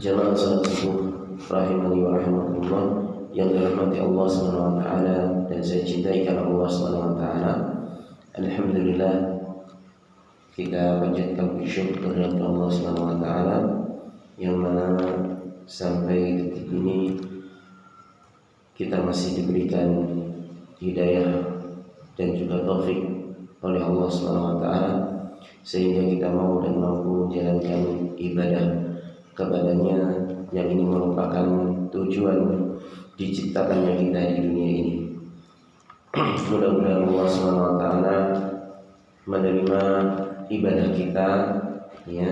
Jamaah salat subuh rahimani wa rahimakumullah yang dirahmati Allah Subhanahu wa taala dan saya cintai karena Allah Subhanahu wa taala. Alhamdulillah, kita panjatkan syukur kepada Allah Subhanahu wa taala yang mana sampai detik ini kita masih diberikan hidayah dan juga taufik oleh Allah Subhanahu wa taala sehingga kita mau dan mampu menjalankan ibadah kepadanya yang ini merupakan tujuan diciptakannya kita di dunia ini. Mudah-mudahan Allah Subhanahu wa taala menerima ibadah kita, ya,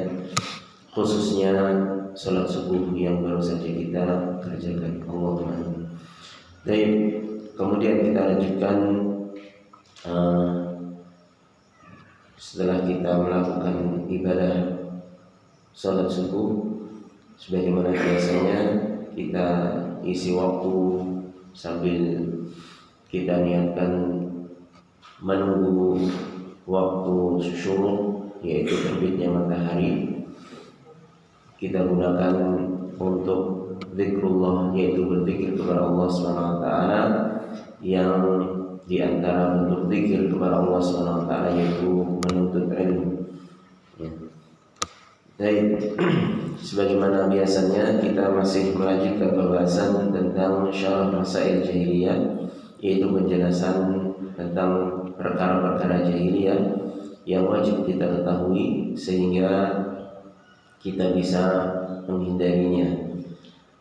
khususnya salat subuh yang baru saja kita kerjakan. Allahumma amin. Baik, kemudian kita lanjutkan setelah kita melakukan ibadah salat subuh. Sebagaimana biasanya kita isi waktu sambil kita niatkan menunggu waktu syuruk, yaitu terbitnya matahari. Kita gunakan untuk zikrullah, yaitu berzikir kepada Allah Subhanahu wa taala, yang diantara bentuk zikir kepada Allah Subhanahu wa taala yaitu menuntut ilmu. Baik, sebagaimana biasanya kita masih melanjutkan pembahasan tentang syarah masail jahiliyah, yaitu penjelasan tentang perkara-perkara jahiliyah yang wajib kita ketahui sehingga kita bisa menghindarinya.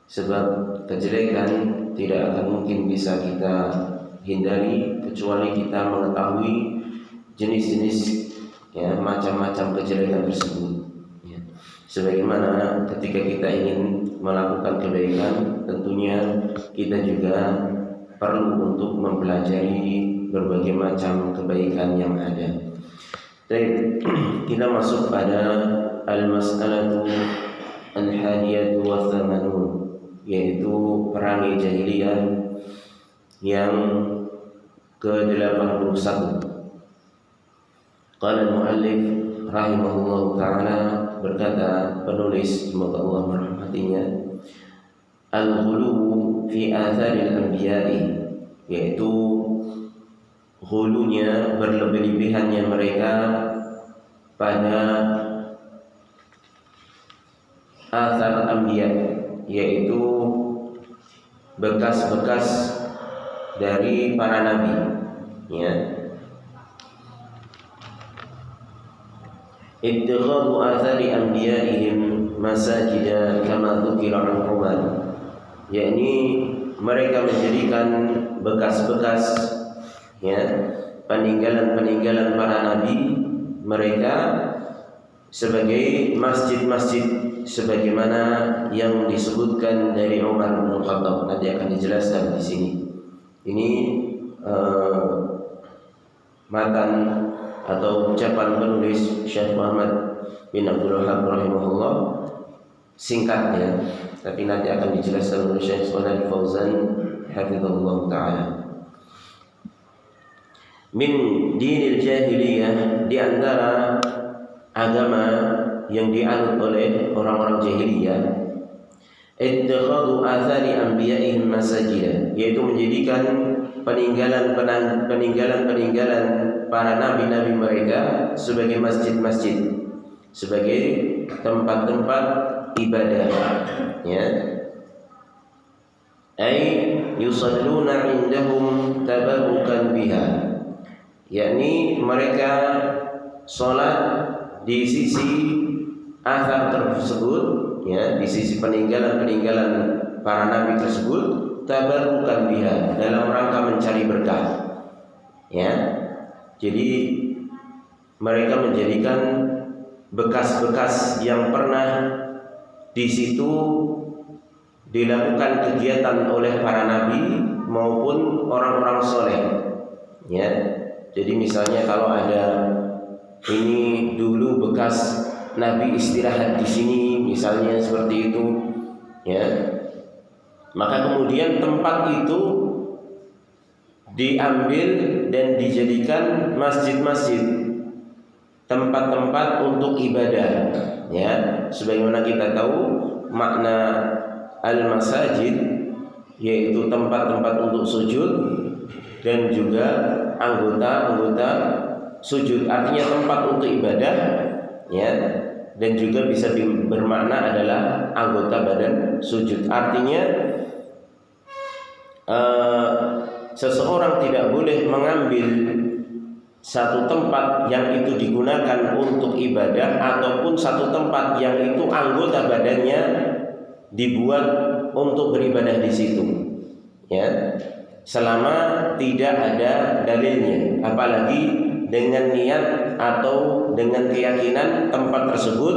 Sebab kejelekan tidak akan mungkin bisa kita hindari kecuali kita mengetahui jenis-jenis, ya, macam-macam kejelekan tersebut. Sebagaimana ketika kita ingin melakukan kebaikan, tentunya kita juga perlu untuk mempelajari berbagai macam kebaikan yang ada. Baik, kita masuk pada al-mas'alatu al-hadiyatu wa thamanun, yaitu perangai jahiliyah yang ke-81. Qala al-muallif rahimahullahu ta'ala, berkata penulis, semoga Allah merahmatinya, al-ghulu fi atharil anbiya'i, yaitu ghulunya, berlebih-lebihannya mereka pada athar anbiya, yaitu bekas-bekas dari para nabi, ya. Ittikhadhu athari anbiya'ihim masajida kama dzukira an Umar, yakni mereka menjadikan bekas-bekas, ya, peninggalan-peninggalan para nabi mereka sebagai masjid-masjid sebagaimana yang disebutkan dari Umar bin Khattab. Nanti akan dijelaskan di sini. Ini matan atau ucapan penulis Syekh Muhammad bin Abdul Wahhab rahimahullah, singkat, ya, tapi nanti akan dijelaskan oleh Syekh Shalih Fauzan hafizahullah taala. Min dinil jahiliyah, di antara agama yang dianut oleh orang-orang jahiliyah, ittikhadhu athari anbiya'ihim masajida, yaitu menjadikan peninggalan para nabi-nabi mereka sebagai masjid-masjid, sebagai tempat-tempat ibadah, ya. Ai yusalluna indahum tabarrukan biha, yakni mereka salat di sisi athar tersebut, ya, di sisi peninggalan-peninggalan para nabi tersebut, tabarrukan biha, dalam rangka mencari berkah, ya. Jadi mereka menjadikan bekas-bekas yang pernah di situ dilakukan kegiatan oleh para nabi maupun orang-orang soleh, ya. Jadi misalnya kalau ada ini dulu bekas nabi istirahat di sini, misalnya seperti itu, ya, maka kemudian tempat itu diambil dan dijadikan masjid-masjid, tempat-tempat untuk ibadah, ya. Sebagaimana kita tahu makna al-masajid, yaitu tempat-tempat untuk sujud, dan juga anggota-anggota sujud, artinya tempat untuk ibadah, ya, dan juga bisa bermakna adalah anggota badan sujud. Artinya seseorang tidak boleh mengambil satu tempat yang itu digunakan untuk ibadah ataupun satu tempat yang itu anggota badannya dibuat untuk beribadah di situ, ya, selama tidak ada dalilnya, apalagi dengan niat atau dengan keyakinan tempat tersebut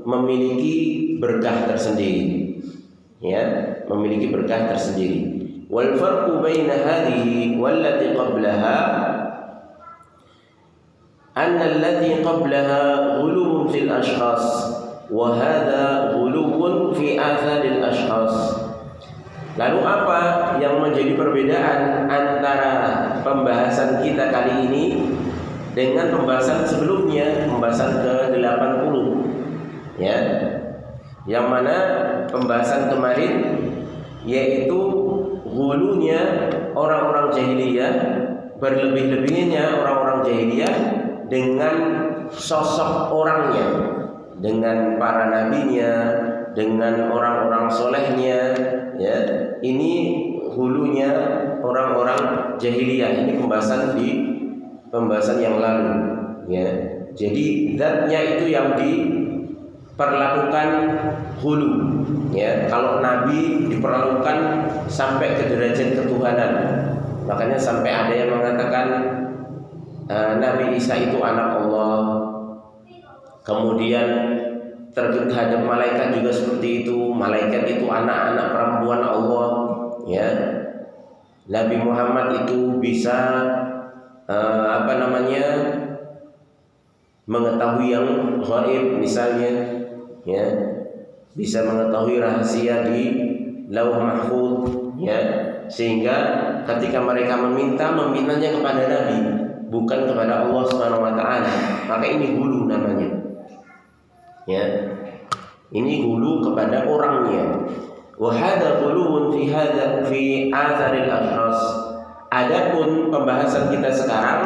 memiliki berkah tersendiri, ya, memiliki berkah tersendiri. Wal farqu baina hadhihi wallati qablaha anna allati qablaha ghuluwun fil ashkhas wa hadha ghuluwun fi atharil ashkhas. Lalu apa yang menjadi perbedaan antara pembahasan kita kali ini dengan pembahasan sebelumnya, pembahasan ke-80, ya, yang mana pembahasan kemarin yaitu hulunya orang-orang jahiliyah, berlebih-lebihnya orang-orang jahiliyah dengan sosok orangnya, dengan para nabinya, dengan orang-orang solehnya, ya. Ini hulunya orang-orang jahiliyah. Ini pembahasan yang lalu, ya. Jadi zatnya itu yang diperlakukan hulu, ya. Kalau nabi diperlakukan sampai ke derajat ketuhanan. Makanya sampai ada yang mengatakan Nabi Isa itu anak Allah. Kemudian terhadap malaikat juga seperti itu. Malaikat itu anak-anak perempuan Allah, ya. Nabi Muhammad itu bisa mengetahui yang gaib misalnya, ya, bisa mengetahui rahasia di Lauh Mahfuz, ya, sehingga ketika mereka memintanya kepada Nabi, bukan kepada Allah Subhanahu wa taala, maka ini hulu namanya, ya. Ini hulu kepada orangnya. Wa hadza huluun fi atharil ashkhas. Adapun pembahasan kita sekarang,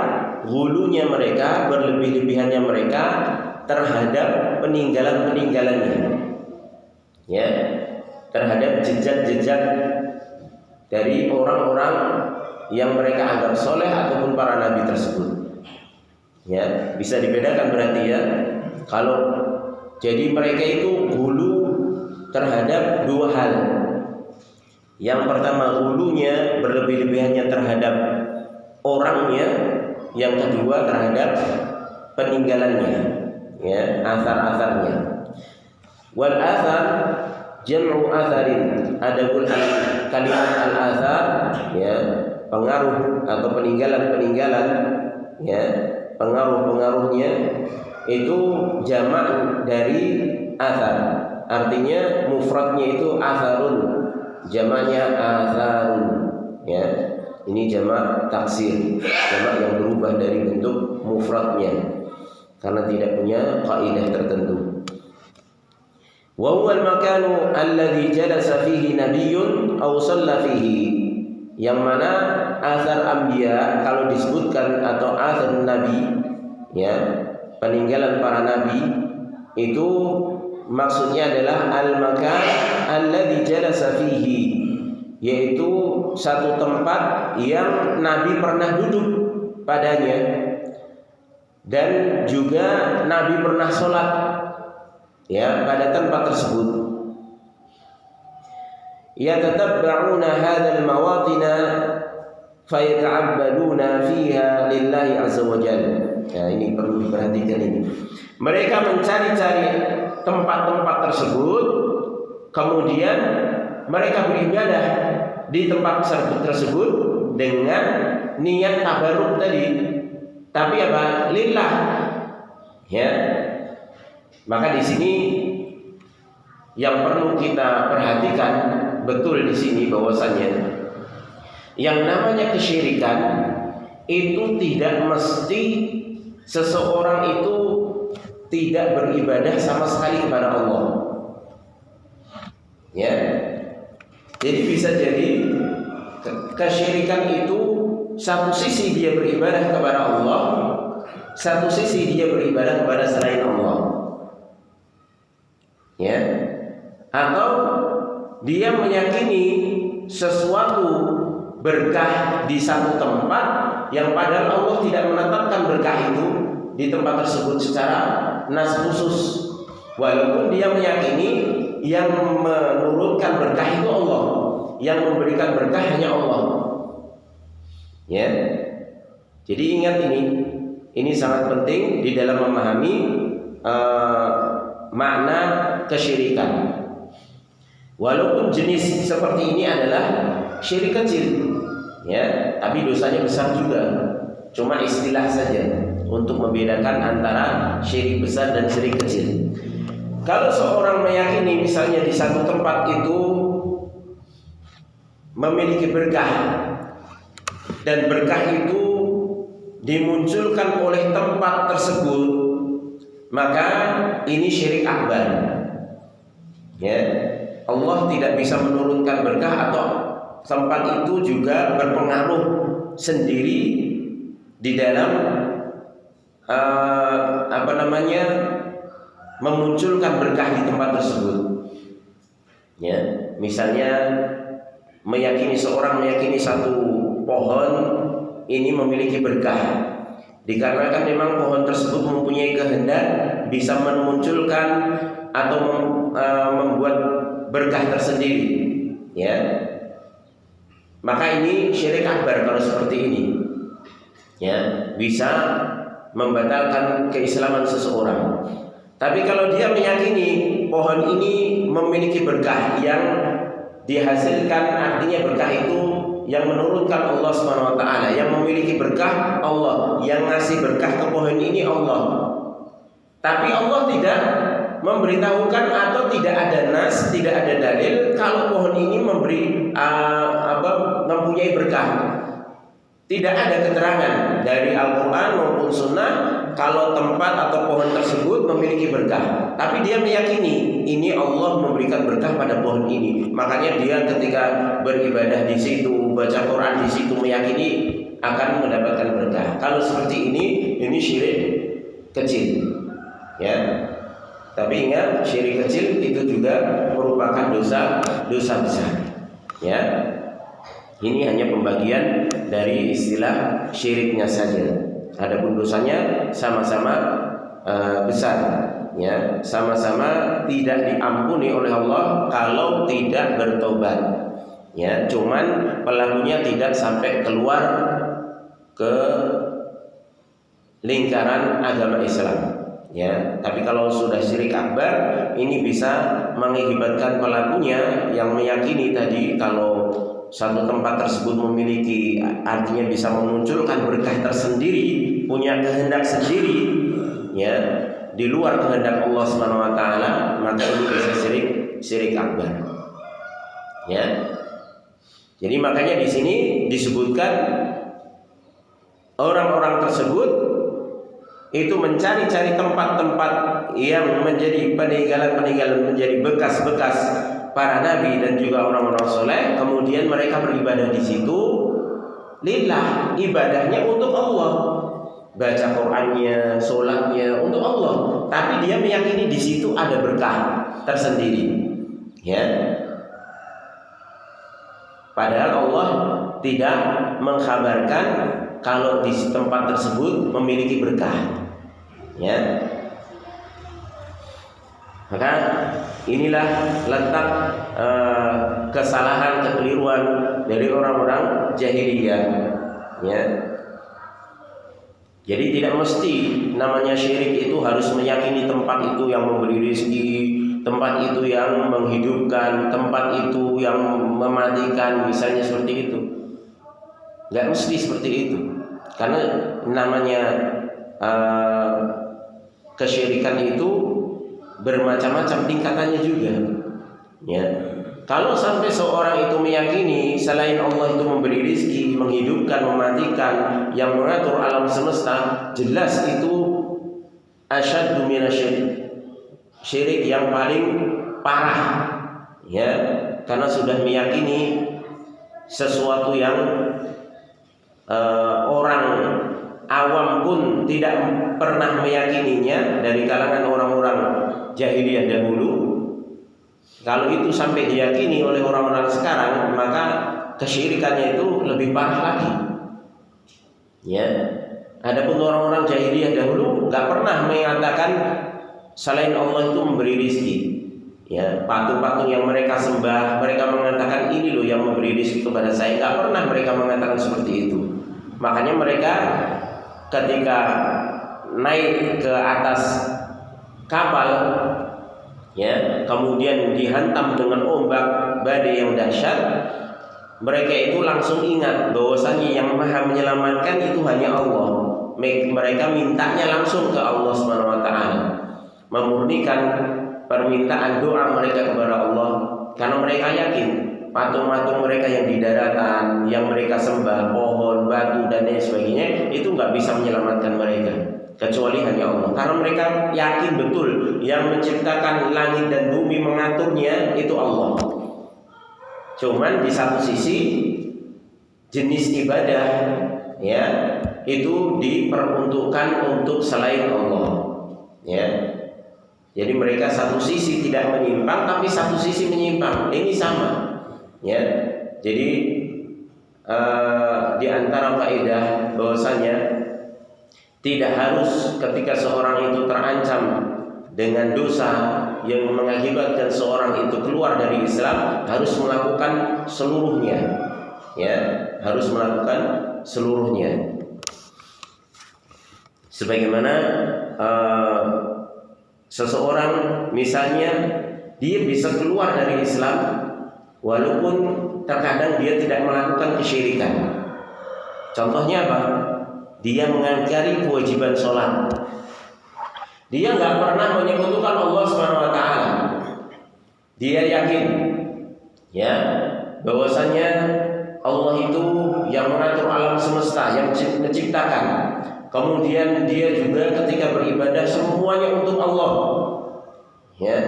hulunya mereka, berlebih-lebihannya mereka terhadap peninggalan-peninggalannya, ya, terhadap jejak-jejak dari orang-orang yang mereka anggap soleh ataupun para nabi tersebut, ya. Bisa dibedakan berarti, ya, kalau jadi mereka itu hulu terhadap dua hal. Yang pertama, hulunya, berlebih-lebihannya terhadap orangnya. Yang kedua, terhadap peninggalannya, ya, asar-asarnya. Wal athar jam'u atharin. Adapun kalimat al-athar, ya, pengaruh atau peninggalan-peninggalan, ya, pengaruh-pengaruhnya itu jamak dari athar. Artinya mufradnya itu atharun, jamaknya atharun, ya. Ini jamak taksir, jamak yang berubah dari bentuk mufradnya karena tidak punya kaidah tertentu. Wa huwa al-makanu alladhi jalasa fihi nabiyyun aw shalla fihi. Yang mana athar anbiya kalau disebutkan atau athar nabi, ya, peninggalan para nabi, itu maksudnya adalah al-makan alladhi jalasa fihi, yaitu satu tempat yang Nabi pernah duduk padanya dan juga Nabi pernah sholat, ya, pada tempat tersebut. Yatatabba'una hadzal mawatina fayata'abbaduna fiha lillahi azza wa jalla. Ya, ini perlu diperhatikan ini. Mereka mencari-cari tempat-tempat tersebut, kemudian mereka beribadah di tempat tersebut dengan niat tabarruk tadi. Tapi apa? Lillah, ya. Maka di sini yang perlu kita perhatikan betul di sini bahwasanya yang namanya kesyirikan itu tidak mesti seseorang itu tidak beribadah sama sekali kepada Allah. Ya. Jadi bisa jadi kesyirikan itu satu sisi dia beribadah kepada Allah, satu sisi dia beribadah kepada selain Allah. Ya. Atau dia meyakini sesuatu berkah di satu tempat yang padahal Allah tidak menetapkan berkah itu di tempat tersebut secara nas khusus. Walaupun dia meyakini yang menurunkan berkah itu Allah, yang memberikan berkah hanya Allah. Ya. Jadi ingat ini sangat penting di dalam memahami makna kesyirikan. Walaupun jenis seperti ini adalah syirik kecil, ya, tapi dosanya besar juga. Cuma istilah saja untuk membedakan antara syirik besar dan syirik kecil. Kalau seorang meyakini misalnya di satu tempat itu memiliki berkah dan berkah itu dimunculkan oleh tempat tersebut, maka ini syirik akbar. Ya, Allah tidak bisa menurunkan berkah atau tempat itu juga berpengaruh sendiri di dalam memunculkan berkah di tempat tersebut. Ya, misalnya seorang meyakini satu pohon ini memiliki berkah, dikarenakan memang pohon tersebut mempunyai kehendak bisa memunculkan atau membuat berkah tersendiri, ya. Maka ini syirik akbar kalau seperti ini, ya, bisa membatalkan keislaman seseorang. Tapi kalau dia meyakini pohon ini memiliki berkah yang dihasilkan, artinya berkah itu yang menurunkan Allah SWT, yang memiliki berkah Allah, yang ngasih berkah ke pohon ini Allah. Tapi Allah tidak memberitahukan atau tidak ada nas, tidak ada dalil kalau pohon ini mempunyai berkah. Tidak ada keterangan dari Al-Quran maupun Sunnah kalau tempat atau pohon tersebut memiliki berkah. Tapi dia meyakini ini Allah memberikan berkah pada pohon ini. Makanya dia ketika beribadah di situ, baca Quran di situ, meyakini akan mendapatkan berkah. Kalau seperti ini syirik kecil, ya. Tapi ingat, syirik kecil itu juga merupakan dosa besar, ya. Ini hanya pembagian dari istilah syiriknya saja. Adapun dosanya sama-sama besar, ya, sama-sama tidak diampuni oleh Allah kalau tidak bertobat, ya. Cuman pelakunya tidak sampai keluar ke lingkaran agama Islam, ya. Tapi kalau sudah syirik akbar, ini bisa mengakibatkan pelakunya yang meyakini tadi kalau satu tempat tersebut memiliki, artinya bisa memunculkan berkah tersendiri, punya kehendak sendiri, ya, di luar kehendak Allah SWT, maka ini bisa syirik akbar, ya. Jadi makanya di sini disebutkan orang-orang tersebut itu mencari-cari tempat-tempat yang menjadi peninggalan-peninggalan, menjadi bekas-bekas para nabi dan juga orang-orang soleh. Kemudian mereka beribadah di situ lillah, ibadahnya untuk Allah, baca Qur'annya, sholatnya untuk Allah. Tapi dia meyakini di situ ada berkah tersendiri, ya. Padahal Allah tidak mengkhabarkan kalau di tempat tersebut memiliki berkah, ya. Maka inilah letak kesalahan, kekeliruan dari orang-orang jahiliyah, ya. Jadi tidak mesti namanya syirik itu harus meyakini tempat itu yang memberi rezeki, tempat itu yang menghidupkan, tempat itu yang mematikan, misalnya seperti itu. Nggak mesti seperti itu, karena namanya kesyirikan itu bermacam-macam tingkatannya juga, ya. Kalau sampai seorang itu meyakini selain Allah itu memberi rezeki, menghidupkan, mematikan, yang mengatur alam semesta, jelas itu asyaddu minasyirik, syirik yang paling parah, ya, karena sudah meyakini sesuatu yang orang awam pun tidak pernah meyakininya dari kalangan orang-orang jahiliyah dahulu. Kalau itu sampai diyakini oleh orang-orang sekarang, maka kesyirikannya itu lebih parah lagi. Ya, adapun orang-orang jahiliyah dahulu nggak pernah mengatakan selain Allah itu memberi rezeki. Ya, patung-patung yang mereka sembah, mereka mengatakan ini loh yang memberi rezeki kepada saya. Nggak pernah mereka mengatakan seperti itu. Makanya mereka ketika naik ke atas kapal, ya, kemudian dihantam dengan ombak badai yang dahsyat, mereka itu langsung ingat bahwasanya yang maha menyelamatkan itu hanya Allah. Mereka mintanya langsung ke Allah Subhanahu wa taala, memurnikan permintaan doa mereka kepada Allah, karena mereka yakin patung-patung mereka yang di daratan, yang mereka sembah, pohon, batu dan lain sebagainya, itu nggak bisa menyelamatkan mereka kecuali hanya Allah. Karena mereka yakin betul yang menciptakan langit dan bumi, mengaturnya itu Allah. Cuman di satu sisi jenis ibadah, ya, itu diperuntukkan untuk selain Allah, ya. Jadi mereka satu sisi tidak menyimpang, tapi satu sisi menyimpang. Ini sama, ya. Jadi di antara faedah bahwasanya tidak harus ketika seorang itu terancam dengan dosa yang mengakibatkan seorang itu keluar dari Islam harus melakukan seluruhnya, ya, harus melakukan seluruhnya. Sebagaimana seseorang misalnya dia bisa keluar dari Islam walaupun terkadang dia tidak melakukan kesyirikan. Contohnya apa? Dia mengingkari kewajiban sholat. Dia nggak pernah menyekutukan Allah Subhanahu wa taala. Dia yakin, ya, bahwasanya Allah itu yang mengatur alam semesta, yang menciptakan. Kemudian dia juga ketika beribadah semuanya untuk Allah, ya,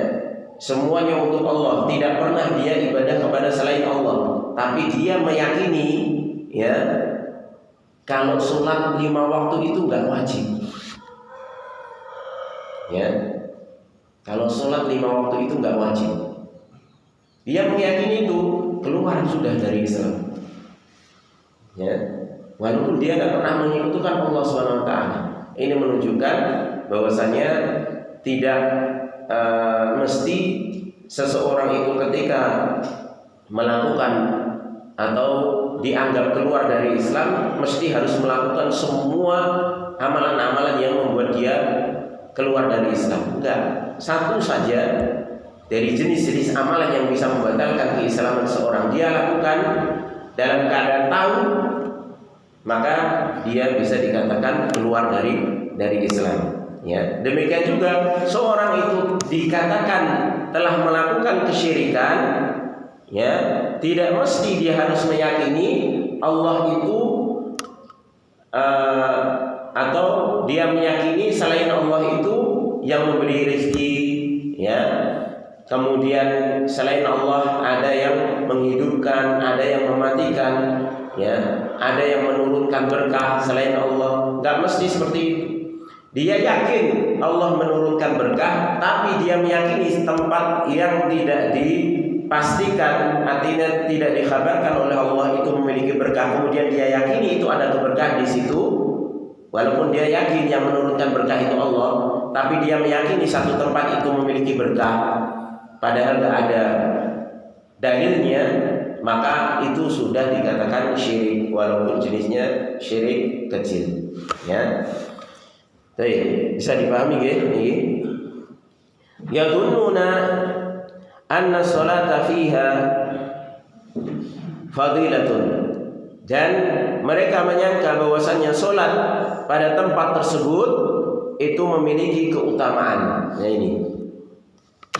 semuanya untuk Allah. Tidak pernah dia ibadah kepada selain Allah. Tapi dia meyakini, ya, kalau sholat 5 waktu itu nggak wajib, ya. Kalau sholat 5 waktu itu nggak wajib, dia meyakini itu, keluar sudah dari Islam, ya. Walaupun dia nggak pernah menyekutukan Allah Subhanahu wa taala. Ini menunjukkan bahwasanya tidak mesti seseorang itu ketika melakukan atau dianggap keluar dari Islam mesti harus melakukan semua amalan-amalan yang membuat dia keluar dari Islam. Enggak, satu saja dari jenis-jenis amalan yang bisa membatalkan keislaman seorang dia lakukan dalam keadaan tahu, maka dia bisa dikatakan keluar dari Islam, ya. Demikian juga seorang itu dikatakan telah melakukan kesyirikan, ya, tidak mesti dia harus meyakini Allah itu atau dia meyakini selain Allah itu yang memberi rezeki, ya. Kemudian selain Allah ada yang menghidupkan, ada yang mematikan, ya, ada yang menurunkan berkah selain Allah. Enggak mesti seperti itu. Dia yakin Allah menurunkan berkah, tapi dia meyakini tempat yang tidak dipastikan, artinya tidak dikabarkan oleh Allah itu memiliki berkah. Kemudian dia yakini itu ada keberkahan di situ, walaupun dia yakin yang menurunkan berkah itu Allah, tapi dia meyakini satu tempat itu memiliki berkah, padahal tidak ada dalilnya, maka itu sudah dikatakan syirik, walaupun jenisnya syirik kecil, ya. Baik, bisa dipahami ya? Yadhunnuna anna sholata fiha fadilatun, dan mereka menyangka bahwasannya sholat pada tempat tersebut itu memiliki keutamaan. Nah, ini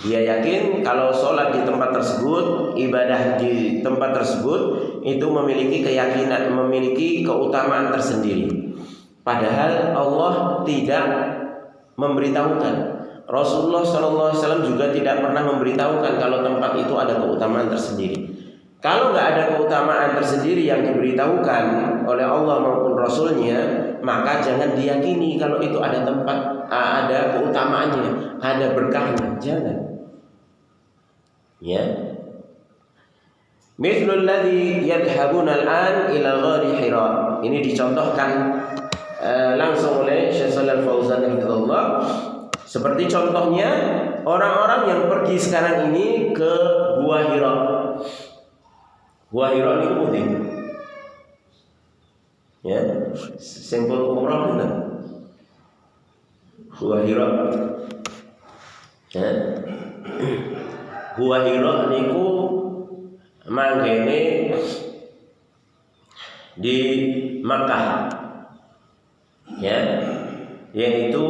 dia yakin kalau sholat di tempat tersebut, ibadah di tempat tersebut itu memiliki keyakinan, memiliki keutamaan tersendiri. Padahal Allah tidak memberitahukan, Rasulullah SAW juga tidak pernah memberitahukan kalau tempat itu ada keutamaan tersendiri. Kalau nggak ada keutamaan tersendiri yang diberitahukan oleh Allah maupun Rasulnya, maka jangan diyakini kalau itu ada tempat, ada keutamaannya, ada berkahnya. Jangan. Ya. Mithlul ladzi yadhhabuna al-an ila ghari Hira. Ini dicontohkan langsung oleh Syekh Shalal Fauzan hafizahullah. Seperti contohnya orang-orang yang pergi sekarang ini ke Gua Hira. Gua Hira ini putih. Ya, simpul umrah benar. Gua Hira. Ya. Gua Hira niku manggene di Makkah. Ya. Yaitu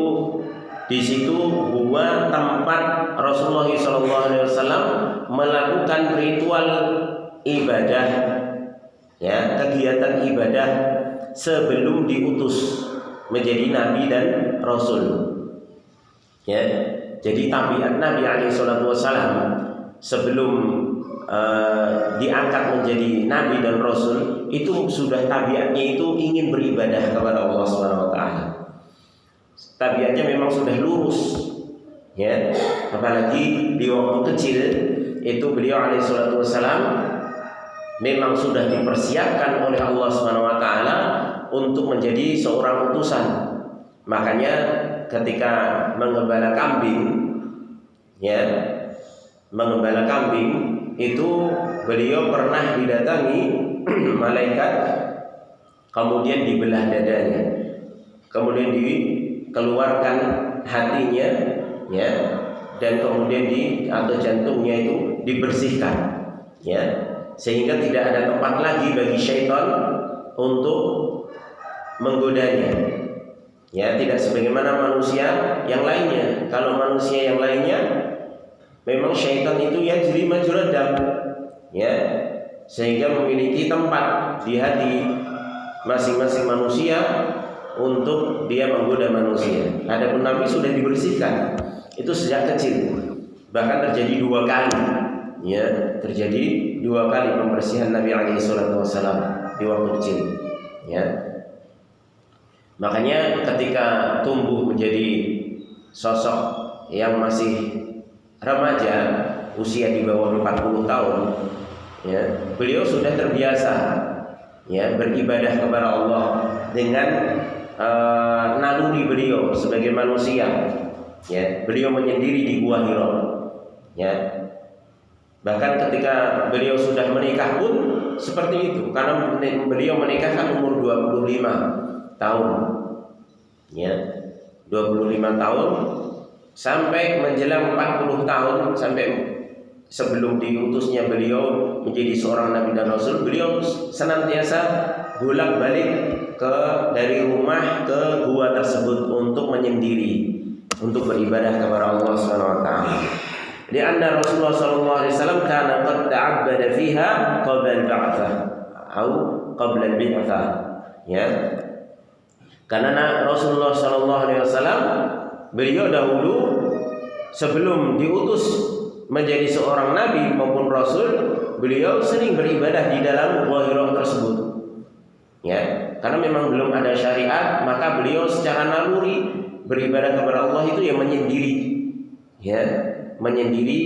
di situ gua tempat Rasulullah SAW melakukan ritual ibadah, ya, kegiatan ibadah sebelum diutus menjadi nabi dan rasul. Ya, jadi tabiat Nabi SAW sebelum diangkat menjadi nabi dan rasul itu sudah tabiatnya itu ingin beribadah kepada Allah Subhanahu wa taala. Tabiatnya memang sudah lurus, ya. Apalagi di waktu kecil itu beliau alaihi salatu wasalam memang sudah dipersiapkan oleh Allah Subhanahu wa taala untuk menjadi seorang utusan. Makanya ketika mengembala kambing, ya, mengembala kambing itu beliau pernah didatangi malaikat, kemudian dibelah dadanya, kemudian dikeluarkan hatinya, ya, dan kemudian atau jantungnya itu dibersihkan, ya, sehingga tidak ada tempat lagi bagi syaitan untuk menggodanya. Ya, tidak sebagaimana manusia yang lainnya. Kalau manusia yang lainnya memang syaitan itu yajri majrad dam, ya, sehingga memiliki tempat di hati masing-masing manusia untuk dia menggoda manusia. Adapun Nabi sudah dibersihkan itu sejak kecil. Bahkan terjadi 2 kali. Ya, terjadi 2 kali pembersihan Nabi alaihi salatu wasallam di waktu kecil, ya. Makanya ketika tumbuh menjadi sosok yang masih remaja, usia di bawah 40 tahun, ya, beliau sudah terbiasa, ya, beribadah kepada Allah dengan naluri beliau sebagai manusia, ya. Beliau menyendiri di Gua Hira, ya. Bahkan ketika beliau sudah menikah pun seperti itu, karena beliau menikah kan umur 25 tahun, ya, 25 tahun sampai menjelang 40 tahun, sampai sebelum diutusnya beliau menjadi seorang nabi dan rasul, beliau senantiasa bolak-balik dari rumah ke gua tersebut untuk menyendiri, untuk beribadah kepada Allah Subhanahu wa taala. Lianna Rasulullah sallallahu alaihi wasallam kana qad ta'abbada fiha qabla al-ba'tsah atau qabla al-ba'tsah, ya. Karena Rasulullah sallallahu alaihi wasallam beliau dahulu sebelum diutus menjadi seorang nabi maupun rasul, beliau sering beribadah di dalam Gua Hira tersebut, ya. Karena memang belum ada syariat, maka beliau secara naluri beribadah kepada Allah itu ya menyendiri, ya, menyendiri,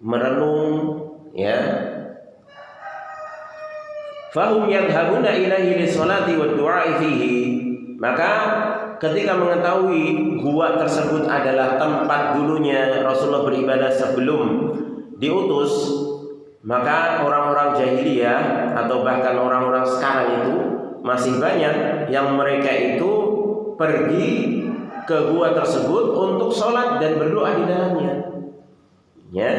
merenung, ya. Fahum yadhhabuna ilaihi lis-salati wad-du'a fihi. Maka ketika mengetahui gua tersebut adalah tempat dulunya Rasulullah beribadah sebelum diutus, maka orang-orang jahiliyah atau bahkan orang-orang sekarang itu masih banyak yang mereka itu pergi ke gua tersebut untuk sholat dan berdoa di dalamnya, ya.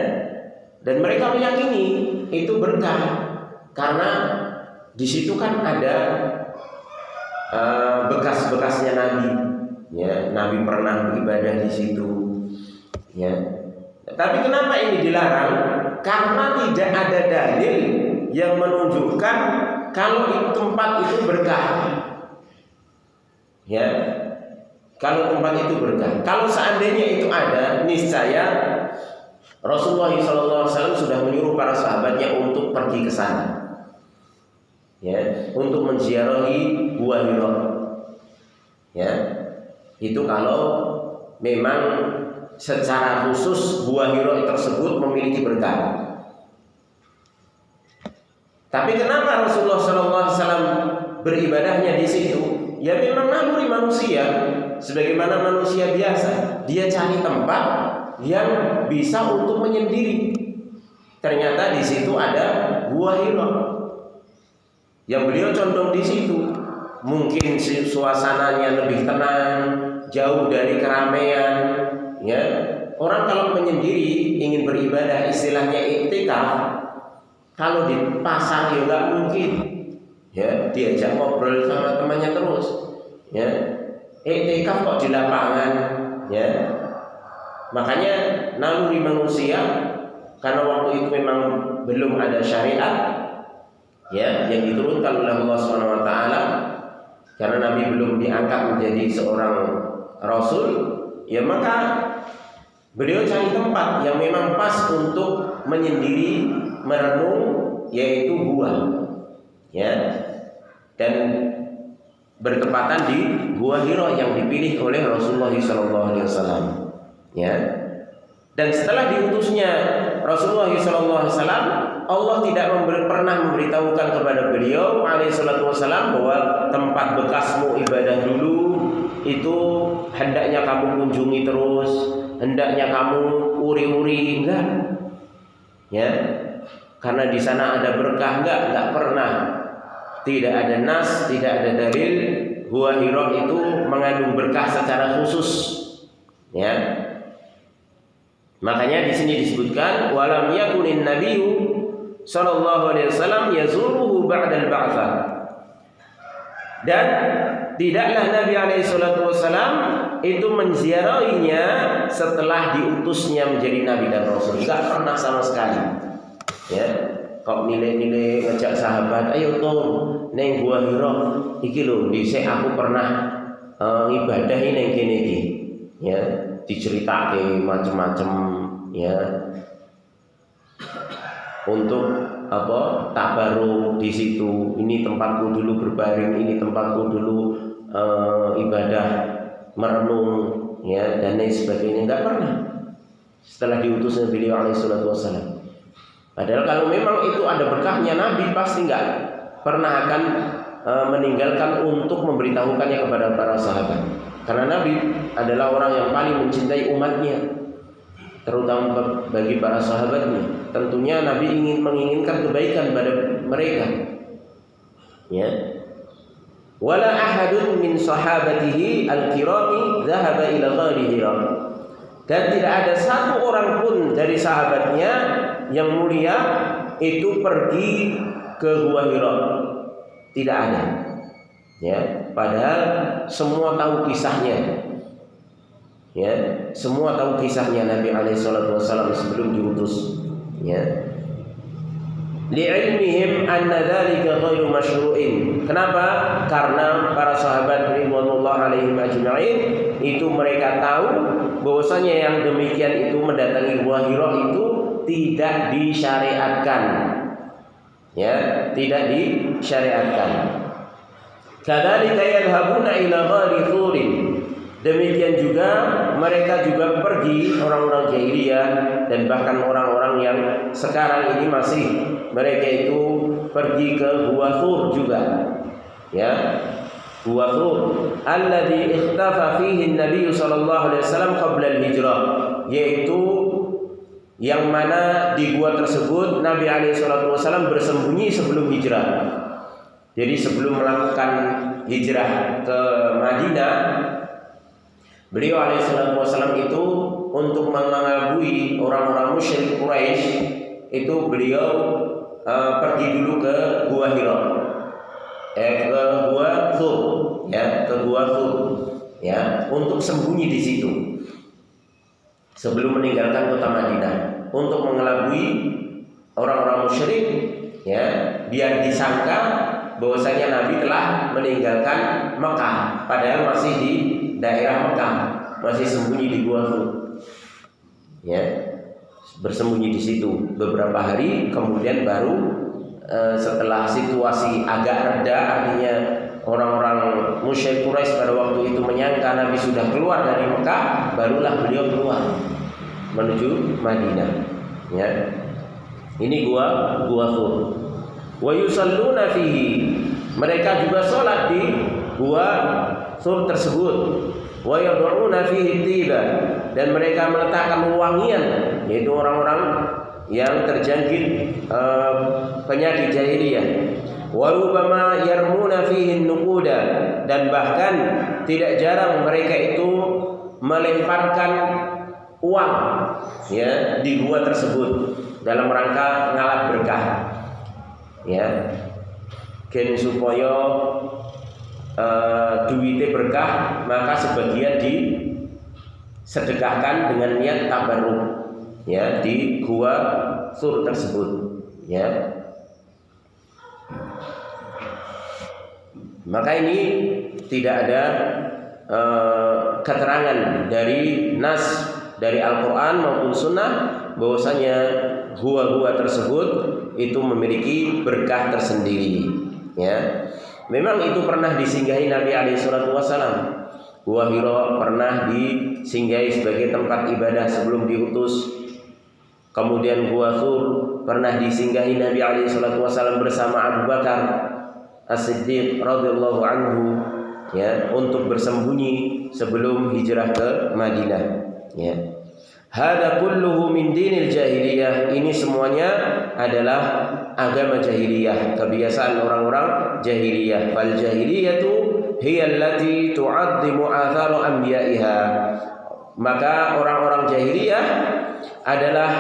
Dan mereka meyakini itu berkah karena di situ kan ada bekas-bekasnya Nabi, ya. Nabi pernah beribadah di situ, ya. Tapi kenapa ini dilarang? Karena tidak ada dalil yang menunjukkan kalau tempat itu berkah, ya. kalau tempat itu berkah. Kalau seandainya itu ada, niscaya Rasulullah SAW sudah menyuruh para sahabatnya untuk pergi ke sana, ya, untuk menziarahi Gua Hira. Ya, itu kalau memang secara khusus Gua Hira tersebut memiliki berkah. Tapi kenapa Rasulullah SAW beribadahnya di situ? Ya memang naluri manusia, sebagaimana manusia biasa, dia cari tempat yang bisa untuk menyendiri. Ternyata di situ ada Gua Hira. Yang beliau condong di situ. Mungkin suasananya lebih tenang, jauh dari keramaian. Ya, orang kalau menyendiri ingin beribadah, istilahnya iktikaf, kalau di pasar ya nggak mungkin. Ya, diajak ngobrol sama temannya terus. Ya, iktikaf kok di lapangan. Ya, makanya naluri manusia, karena waktu itu memang belum ada syariat, ya, yang diturunkan oleh Allah SWT, karena Nabi belum diangkat menjadi seorang Rasul, ya maka beliau cari tempat yang memang pas untuk menyendiri, merenung, yaitu gua, ya, dan bertepatan di Gua Hira yang dipilih oleh Rasulullah SAW. Ya, dan setelah diutusnya Rasulullah SAW, Allah tidak pernah memberitahukan kepada beliau alaihissalam bahwa tempat bekasmu ibadah dulu itu hendaknya kamu kunjungi terus, hendaknya kamu uri-uri, enggak. Ya, karena di sana ada berkah, enggak pernah. Tidak ada nas, tidak ada dalil Gua Hira itu mengandung berkah secara khusus. Ya. Makanya di sini disebutkan walam yakunin nabiyyu sallallahu alaihi wasallam yazuruhu ba'dal ba'tsah. Dan tidaklah Nabi alaihi salatu wasallam itu menziarahinya setelah diutusnya menjadi nabi dan rasul. Enggak pernah sama sekali. Ya. Kok nilai-nilai ngajak sahabat, ayo tur neng Gua Hira iki lho, dhisik aku pernah ibadah ning kene iki. Ya, diceritake macam-macam, ya. Untuk apa? Tabaruk di situ. Ini tempatku dulu berbaring, ini tempatku dulu ibadah merenung, ya, dan lain sebagainya. Enggak pernah. Setelah diutusnya beliau alaihi salatu wasallam. Padahal kalau memang itu ada berkahnya, Nabi pasti nggak pernah akan meninggalkan untuk memberitahukannya kepada para sahabat. Karena Nabi adalah orang yang paling mencintai umatnya, terutama bagi para sahabatnya. Tentunya Nabi menginginkan kebaikan pada mereka. Ya. Wala ahadun min sahabatihi al-kirami dhahaba ila ghari Hira. Dan tidak ada satu orang pun dari sahabatnya yang mulia itu pergi ke Gua Hira. Tidak ada. Ya, padahal semua tahu kisahnya. Ya, semua tahu kisahnya Nabi alaihi salatu wasallam sebelum diutus. Ya. Li'ilmihim anna dzalika ghairu masyru'in. Kenapa? Karena para sahabat ridwanullah alaihim ajma'in itu mereka tahu bahwasanya yang demikian itu mendatangi Gua Hira itu tidak disyariatkan. Ya, tidak disyariatkan. Kadzalika yadhhabuna ila ghari Thurin. Demikian juga mereka juga pergi, orang-orang jahiliyah dan bahkan orang-orang yang sekarang ini masih, mereka itu pergi ke Gua Thur juga. Ya, Gua Thur alladzi ikhtafa fihi an-nabiy sallallahu alaihi wasallam qabla al-hijrah, yaitu yang mana di gua tersebut Nabi alaihi salatu wasallam bersembunyi sebelum hijrah. Jadi sebelum melakukan hijrah ke Madinah, beliau alaihi salatu wasallam itu untuk mengelabui orang-orang musyrik Quraisy, itu beliau pergi dulu ke Gua Hira, ke Gua Thur, ya, ke Gua Thur, ya, untuk sembunyi di situ sebelum meninggalkan kota Madinah, untuk mengelabui orang-orang musyrik, ya, biar disangka bahwasanya Nabi telah meninggalkan Mekah, padahal masih di daerah Mekah, masih sembunyi di Gua Thur. Ya, bersembunyi di situ beberapa hari, kemudian baru setelah situasi agak reda, artinya orang-orang musyrik Quraisy pada waktu itu menyangka Nabi sudah keluar dari Mekah, barulah beliau keluar menuju Madinah. Ya, ini Gua Thur. Wa yusalluna fihi, mereka juga sholat di Gua Thur tersebut. Wa yad'una fihi tiba, dan mereka meletakkan wangian, yaitu orang-orang yang terjangkit penyakit jahiliyah. Wa rubbama yarmuna fihi nuquda, dan bahkan tidak jarang mereka itu melemparkan uang ya di gua tersebut dalam rangka ngalap berkah. Ya. Gen supaya duitnya berkah, maka sebagian disedekahkan dengan niat tabarruk ya di Gua Thur tersebut ya. Maka ini tidak ada keterangan dari nas dari Al-Quran maupun Sunnah bahwasanya gua-gua tersebut itu memiliki berkah tersendiri ya. Memang itu pernah disinggahi Nabi SAW. Gua Hira pernah disinggahi sebagai tempat ibadah sebelum diutus. Kemudian Gua Thur pernah disinggahi Nabi SAW bersama Abu Bakar As-Siddiq radhiyallahu anhu ya, untuk bersembunyi sebelum hijrah ke Madinah ya. Hada kulluhu min dinil jahiliyah, ini semuanya adalah agama jahiliyah, kebiasaan orang-orang jahiliyah. Fal jahiliyatu hiya allati tu'azzimu atharu anbiya'iha, maka orang-orang jahiliyah adalah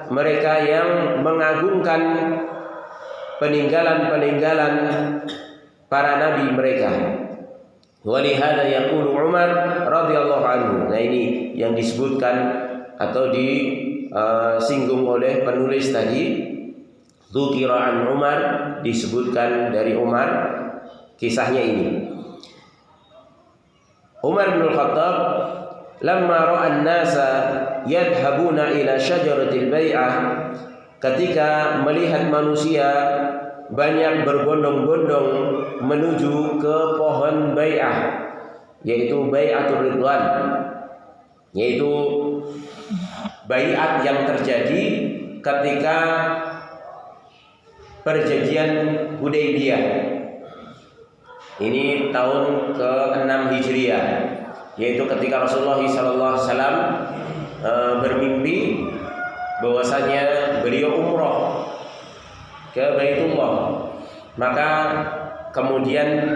mereka yang mengagungkan peninggalan-peninggalan para nabi mereka. Walihada yaqulu Umar radhiyallahu anhu. Nah, ini yang disebutkan atau disinggung oleh penulis tadi. Dzukira an Umar, disebutkan dari Umar kisahnya ini. Umar bin Khattab lamma ra'a an-nasa yadhhabuna ila syajaratil bai'ah, ketika melihat manusia banyak berbondong-bondong menuju ke pohon bai'ah, yaitu bai'atul ridwan, yaitu bai'at yang terjadi ketika perjanjian Hudaybiyah. Ini tahun ke-6 Hijriah, yaitu ketika Rasulullah SAW bermimpi bahwasanya beliau umroh ke Baitullah. Maka kemudian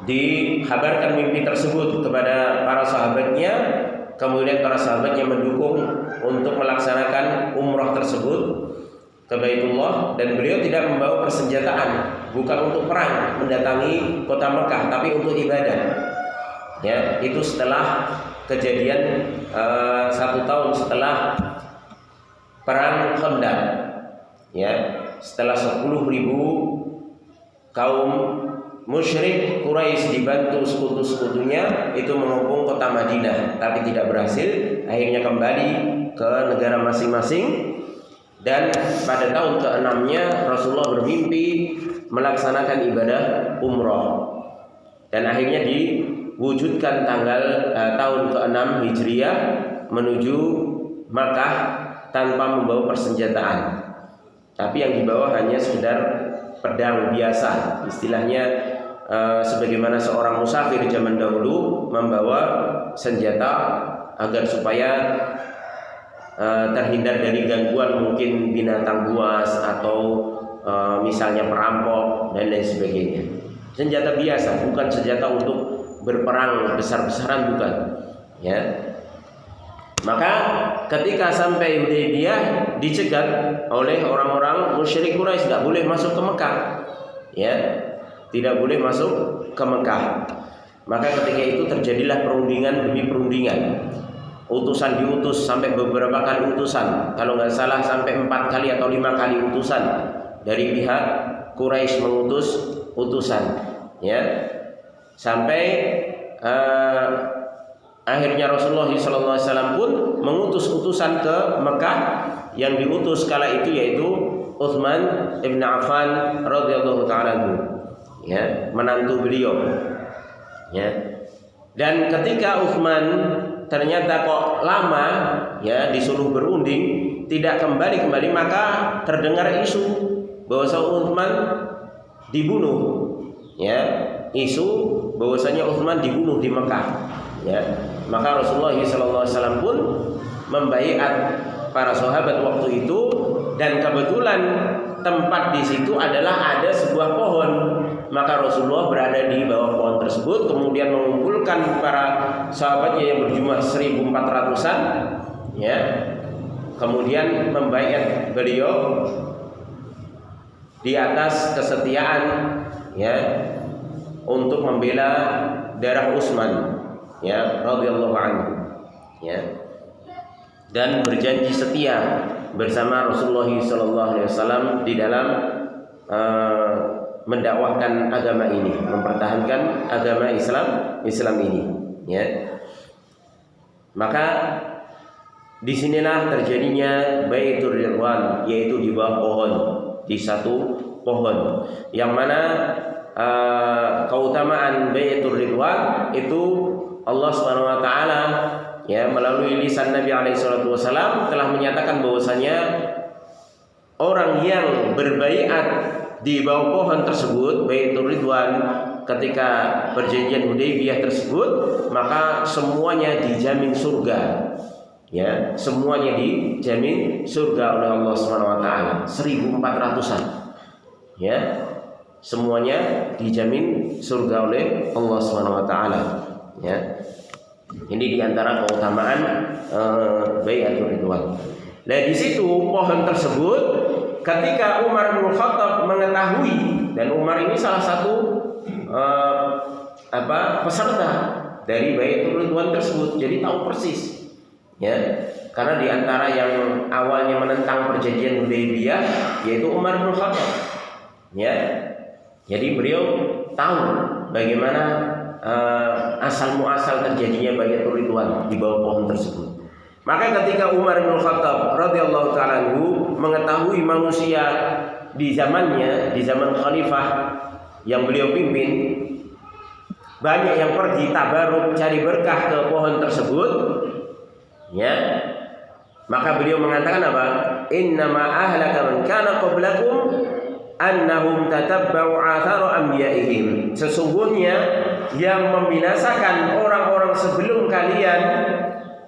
dikabarkan mimpi tersebut kepada para sahabatnya. Kemudian para sahabatnya mendukung untuk melaksanakan umroh tersebut ke Baitullah, dan beliau tidak membawa persenjataan, bukan untuk perang mendatangi kota Mekah, tapi untuk ibadah. Ya, itu setelah kejadian 1 tahun setelah perang Khandaq. Ya, setelah 10.000 kaum musyrik Quraisy dibantu sekutu-sekutunya itu mengepung kota Madinah, tapi tidak berhasil. Akhirnya kembali ke negara masing-masing. Dan pada tahun ke-6-nya Rasulullah bermimpi melaksanakan ibadah umroh, dan akhirnya diwujudkan tahun ke-6 Hijriah menuju Makkah tanpa membawa persenjataan, tapi yang dibawa hanya sekedar pedang biasa, istilahnya sebagaimana seorang musafir zaman dahulu membawa senjata agar supaya terhindar dari gangguan mungkin binatang buas atau misalnya perampok dan lain sebagainya. Senjata biasa, bukan senjata untuk berperang besar-besaran, bukan. Ya. Maka ketika sampai Hudaybiyah dicegat oleh orang-orang musyrik Quraisy, tidak boleh masuk ke Mekah. Ya, tidak boleh masuk ke Mekah. Maka ketika itu terjadilah perundingan demi perundingan. Utusan diutus sampai beberapa kali utusan, kalau nggak salah sampai 4 kali atau 5 kali utusan dari pihak Quraisy mengutus utusan, ya, sampai akhirnya Rasulullah SAW pun mengutus utusan ke Mekah. Yang diutus kala itu yaitu Utsman ibn Affan radhiyallahu ta'ala anhu, ya, menantu beliau, ya. Dan ketika Utsman ternyata kok lama, ya, disuruh berunding tidak kembali, maka terdengar isu bahwa Utsman dibunuh, ya, isu bahwasanya Utsman dibunuh di Mekah, ya. Maka Rasulullah SAW pun membaiat para sahabat waktu itu, dan kebetulan tempat di situ adalah ada sebuah pohon. Maka Rasulullah berada di bawah pohon tersebut, kemudian mengumpulkan para sahabatnya yang berjumlah 1.400-an, ya. Kemudian membaiat beliau di atas kesetiaan, ya, untuk membela darah Utsman, ya, radhiyallahu anhu, ya, dan berjanji setia bersama Rasulullah SAW di dalam mendakwahkan agama ini, mempertahankan agama Islam ini, ya. Maka disinilah terjadinya Baitur Ridwan, yaitu di bawah pohon, di satu pohon, yang mana keutamaan Baitur Ridwan itu Allah Subhanahu wa taala, ya, melalui lisan Nabi SAW telah menyatakan bahwasanya orang yang berbaiat di bawah pohon tersebut, Baitur Ridwan, ketika perjanjian Hudaybiyah tersebut, maka semuanya dijamin surga, ya, semuanya dijamin surga oleh Allah Subhanahu wa taala. 1.400-an, ya, semuanya dijamin surga oleh Allah Subhanahu wa taala, ya. Ini diantara keutamaan Baiatur Ridwan. Nah, di situ pohon tersebut, ketika Umar bin Khattab mengetahui, dan Umar ini salah satu peserta dari Baiatur Ridwan tersebut, jadi tahu persis, ya, karena diantara yang awalnya menentang perjanjian Hudaybiyah yaitu Umar bin Khattab, ya. Jadi beliau tahu bagaimana asal muasal terjadinya Baiatur Ridwan di bawah pohon tersebut. Maka ketika Umar bin Khattab radhiyallahu ta'ala anhu mengetahui manusia di zamannya, di zaman khalifah yang beliau pimpin, banyak yang pergi tabaruk cari berkah ke pohon tersebut, ya, maka beliau mengatakan apa? Innama ahlaka man kana qablakum annahum tatabba'u athara anbiya'ihim. Sesungguhnya yang membinasakan orang-orang sebelum kalian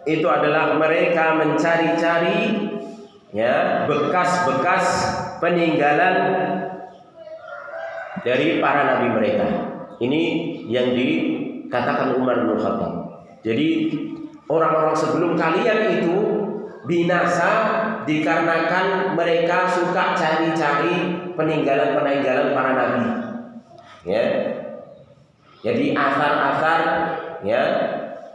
itu adalah mereka mencari-cari, ya, bekas-bekas peninggalan dari para nabi mereka. Ini yang dikatakan Umar bin Khattab. Jadi orang-orang sebelum kalian itu binasa dikarenakan mereka suka cari-cari peninggalan-peninggalan para nabi, ya. Jadi asar-asar, ya,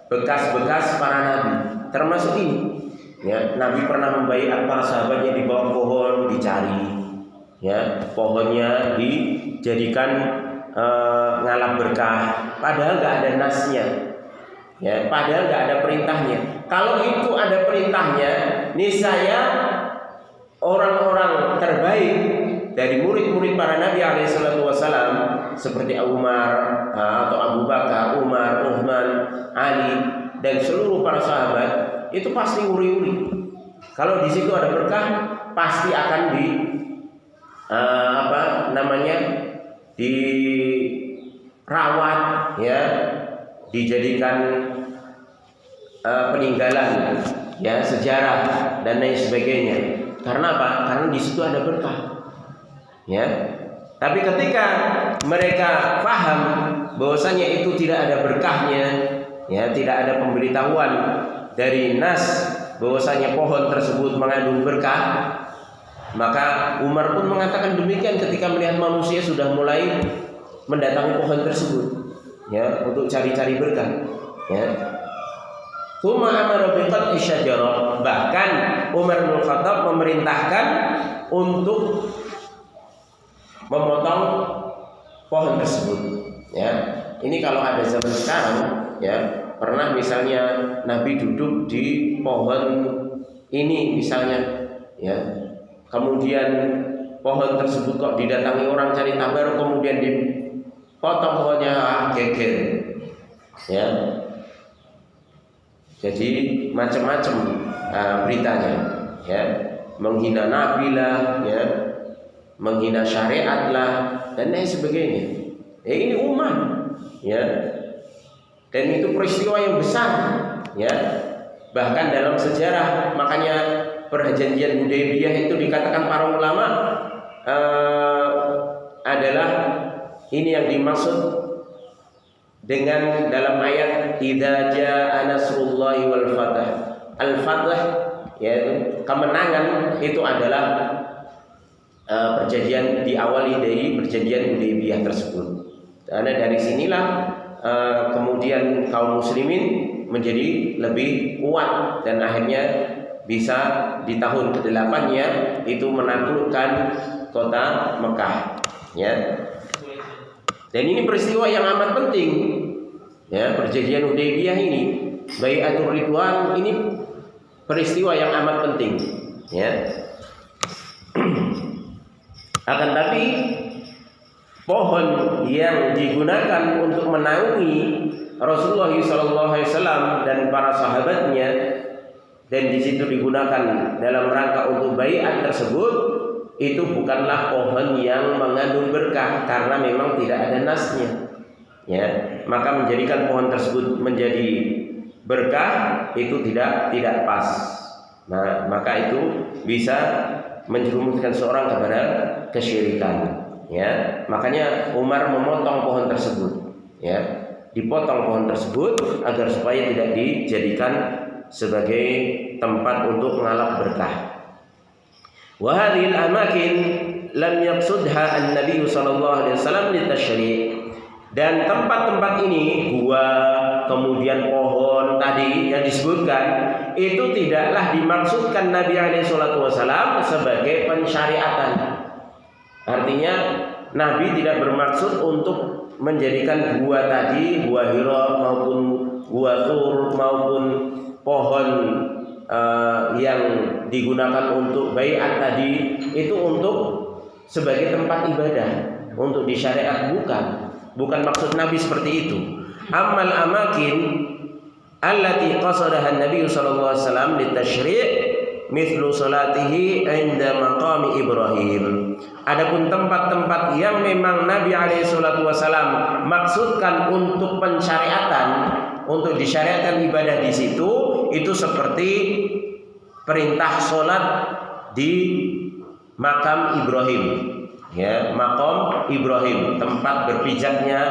bekas-bekas para nabi, termasuk ini, ya. Nabi pernah membaiat para sahabatnya di bawah pohon, dicari, ya, pohonnya dijadikan ngalap berkah, padahal nggak ada nasnya, ya, padahal nggak ada perintahnya. Kalau itu ada perintahnya, niscaya orang-orang terbaik dari murid-murid para nabi alaihissalam seperti Umar atau Abu Bakar, Umar, Utsman, Ali, dan seluruh para sahabat itu pasti uri-uri. Kalau di situ ada berkah, pasti akan dirawat, ya, dijadikan peninggalan, ya, sejarah dan lain sebagainya. Karena apa? Karena di situ ada berkah, ya. Tapi ketika mereka paham bahwasanya itu tidak ada berkahnya, ya, tidak ada pemberitahuan dari nas bahwasanya pohon tersebut mengandung berkah, maka Umar pun mengatakan demikian ketika melihat manusia sudah mulai mendatangi pohon tersebut, ya, untuk cari-cari berkah, ya. Tsumma amara biqat'i syajarah. Bahkan Umar bin Khattab memerintahkan untuk memotong pohon tersebut, ya. Ini kalau ada zaman sekarang ya. Pernah misalnya Nabi duduk di pohon ini misalnya, ya. Kemudian pohon tersebut kok didatangi orang cari tabaruk, kemudian dipotong pohonnya, geger, ya. Jadi macam-macam beritanya, ya. Menghina Nabi lah, ya. Menghina syariat lah, dan lain sebagainya. Ini umat, ya. Dan itu peristiwa yang besar, ya. Bahkan dalam sejarah, makanya perjanjian Hudaybiyah itu dikatakan para ulama adalah ini yang dimaksud dengan dalam ayat idza jaa nasrullahi wal fath. Al-fath, yaitu kemenangan, itu adalah perjanjian diawali dari perjanjian Hudaybiyah tersebut. Karena dari sinilah kemudian kaum muslimin menjadi lebih kuat dan akhirnya bisa di tahun ke-8-nya itu menaklukkan kota Mekah, ya. Dan ini peristiwa yang amat penting, ya. Perjanjian Hudaybiyah ini, Bai'atul Ridwan, ini peristiwa yang amat penting, ya. Akan tapi pohon yang digunakan untuk menaungi Rasulullah SAW dan para sahabatnya, dan di situ digunakan dalam rangka untuk baiat tersebut, itu bukanlah pohon yang mengandung berkah karena memang tidak ada nasnya, ya. Maka menjadikan pohon tersebut menjadi berkah itu tidak pas. Nah, maka itu bisa menjerumuskan seorang kepada kesyirikan, ya. Makanya Umar memotong pohon tersebut, ya. Dipotong pohon tersebut agar supaya tidak dijadikan sebagai tempat untuk mengalap berkah. Wa hadhil amakin lam yaqsudha an-nabiy sallallahu alaihi wasallam litasyri'. Dan tempat-tempat ini, gua, kemudian pohon tadi yang disebutkan, itu tidaklah dimaksudkan Nabi alaihi salatu wasallam sebagai pensyariatan. Artinya Nabi tidak bermaksud untuk menjadikan gua tadi, gua Hira maupun gua Tur maupun pohon yang digunakan untuk baiat tadi itu untuk sebagai tempat ibadah, untuk disyariat, bukan maksud Nabi seperti itu. Amal amakin allati qasadaha an-nabiy sallallahu alaihi wasallam litasyri' mithlu salatihi 'inda maqami Ibrahim. Adapun tempat-tempat yang memang Nabi alaihi salatu wasallam maksudkan untuk pensyariatan, untuk disyariatkan ibadah di situ, itu seperti perintah sholat di makam Ibrahim, ya, makam Ibrahim, tempat berpijaknya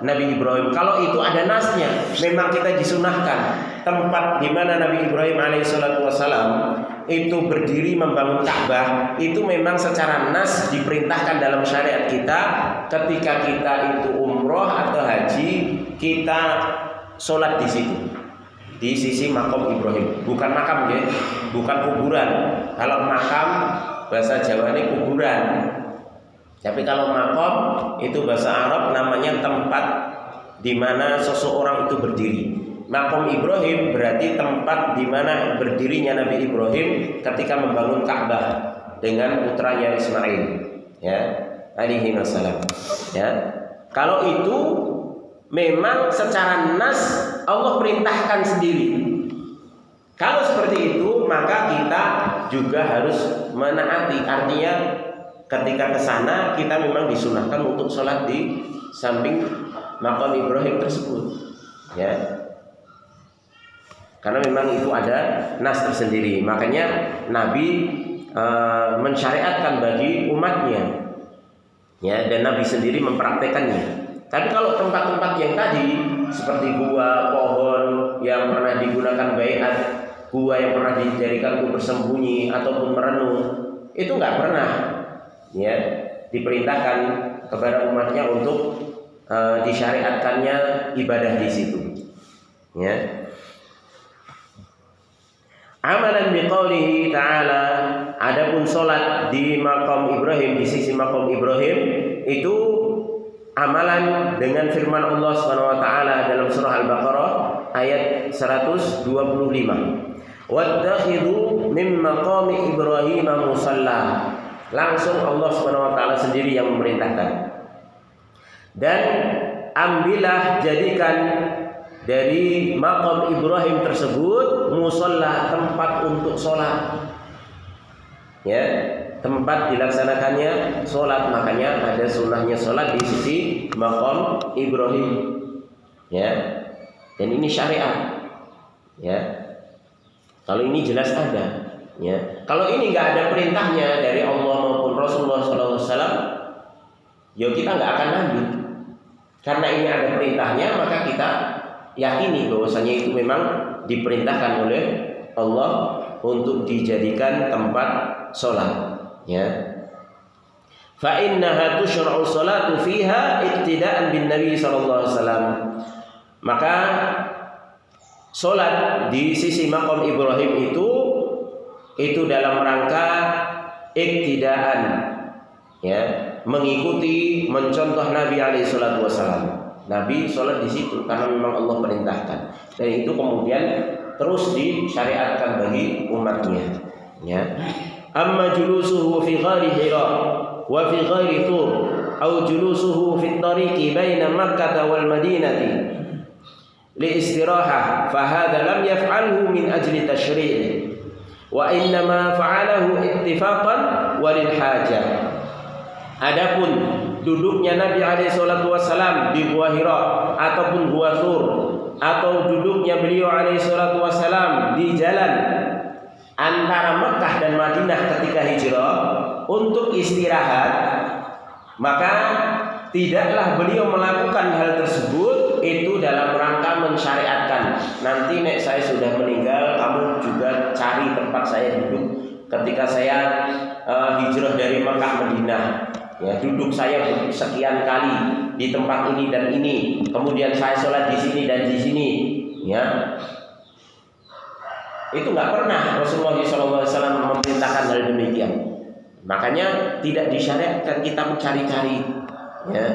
Nabi Ibrahim. Kalau itu ada nasnya, memang kita disunahkan tempat di mana Nabi Ibrahim alaihissalatu wassalam itu berdiri membangun Ka'bah, itu memang secara nas diperintahkan dalam syariat kita. Ketika kita itu umroh atau haji, kita sholat di situ, di sisi makam Ibrahim. Bukan makam, ya, bukan kuburan. Kalau makam bahasa Jawa ini kuburan, tapi kalau makam itu bahasa Arab namanya tempat di mana seseorang itu berdiri. Makam Ibrahim berarti tempat di mana berdirinya Nabi Ibrahim ketika membangun Ka'bah dengan putranya Ismail, ya, alaihi wassalam, ya. Kalau itu memang secara nas Allah perintahkan sendiri. Kalau seperti itu, maka kita juga harus menaati. Artinya ketika ke sana kita memang disunahkan untuk sholat di samping makam Ibrahim tersebut, ya. Karena memang itu ada nas tersendiri. Makanya Nabi mensyariatkan bagi umatnya, ya, dan Nabi sendiri mempraktekannya. Tapi kalau tempat-tempat yang tadi seperti gua, pohon yang pernah digunakan baiat, gua yang pernah dijadikan untuk bersembunyi ataupun merenung, itu nggak pernah, ya, diperintahkan kepada umatnya untuk disyariatkannya ibadah di situ, ya. Amalan biqaulihi ta'ala, adapun salat di makam Ibrahim, di sisi makam Ibrahim itu amalan dengan firman Allah Subhanahu wa taala dalam surah Al-Baqarah ayat 125. Wattakhidhu min maqami Ibrahim musalla. Langsung Allah Subhanahu wa taala sendiri yang memerintahkan. Dan ambillah, jadikan dari maqam Ibrahim tersebut musalla, tempat untuk sholat. Ya, tempat dilaksanakannya sholat. Makanya ada sunnahnya sholat di sisi maqam Ibrahim. Ya, dan ini syariat. Ya, kalau ini jelas ada. Ya, kalau ini nggak ada perintahnya dari Allah maupun Rasulullah SAW, ya kita nggak akan ambil. Karena ini ada perintahnya, maka kita yakini bahwasanya itu memang diperintahkan oleh Allah untuk dijadikan tempat sholat. Ya, fa innaha tushra'u sholatu fiha iktidaan bin Nabi sallallahu alaihi wasallam. Maka sholat di sisi maqam Ibrahim itu dalam rangka iktidaan, ya, mengikuti, mencontoh Nabi alaihi salatu wasallam. Nabi sholat di situ karena memang Allah perintahkan, dan itu kemudian terus disyariatkan bagi umatnya. Ya. Amma julusuhu fi ghari Hira wa fi ghari Tur, atau julusuhu fi tariqi baina Makkah wal Madinati li istirahah, fa hadha lam yaf'alhu min ajli tashri', wa innama fa'alahu ittifaqan wa lil hajah. Adapun duduknya Nabi alaihi salatu wasallam di Gua Hira ataupun Gua Tur, atau duduknya beliau alaihi salatu wasallam di jalan antara Mekah dan Madinah ketika hijrah untuk istirahat, maka tidaklah beliau melakukan hal tersebut itu dalam rangka mensyariatkan, nanti nek saya sudah meninggal kamu juga cari tempat saya duduk ketika saya hijrah dari Mekah Madinah. Ya, duduk saya sekian kali di tempat ini dan ini, kemudian saya sholat di sini dan di sini. Ya, itu nggak pernah Rasulullah SAW memerintahkan hal demikian. Makanya tidak disyariatkan kita mencari-cari, ya,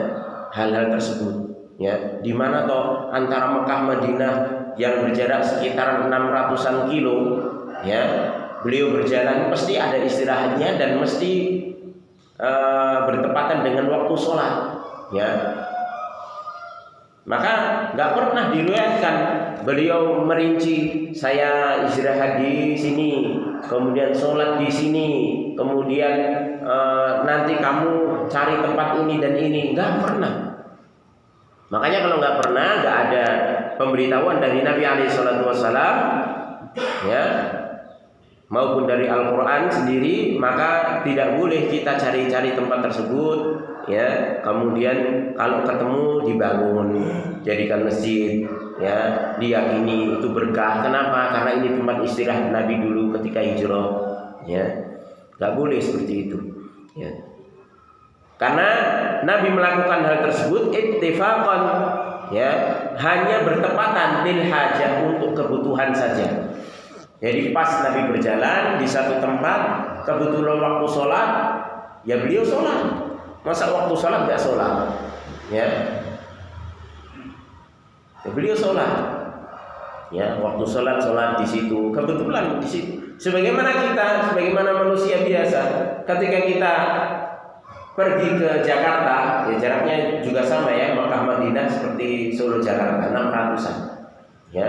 hal-hal tersebut. Ya, di mana toh antara Mekah Madinah yang berjarak sekitar 600-an kilo, ya, beliau berjalan pasti ada istirahatnya dan mesti bertepatan dengan waktu sholat. Ya, maka nggak pernah diriwayatkan beliau merinci, saya istirahat di sini, kemudian sholat di sini, kemudian nanti kamu cari tempat ini dan ini. Nggak pernah. Makanya kalau nggak pernah, nggak ada pemberitahuan dari Nabi SAW, ya, maupun dari Al-Quran sendiri, maka tidak boleh kita cari-cari tempat tersebut. Ya, kemudian kalau ketemu dibangun, jadikan masjid, ya, diyakini itu berkah. Kenapa? Karena ini tempat istirahat Nabi dulu ketika hijrah. Ya, nggak boleh seperti itu. Ya, karena Nabi melakukan hal tersebut ittifaqan, ya, hanya bertepatan lil hajah, untuk kebutuhan saja. Jadi pas Nabi berjalan di satu tempat, kebetulan waktu sholat, ya beliau sholat. Masa waktu sholat nggak sholat? Ya, beliau sholat. Ya, waktu sholat di situ, kebetulan di situ. Sebagaimana kita, sebagaimana manusia biasa, ketika kita pergi ke Jakarta, ya jaraknya juga sama ya, Mekah Madinah seperti Solo Jakarta, 600-an. Ya,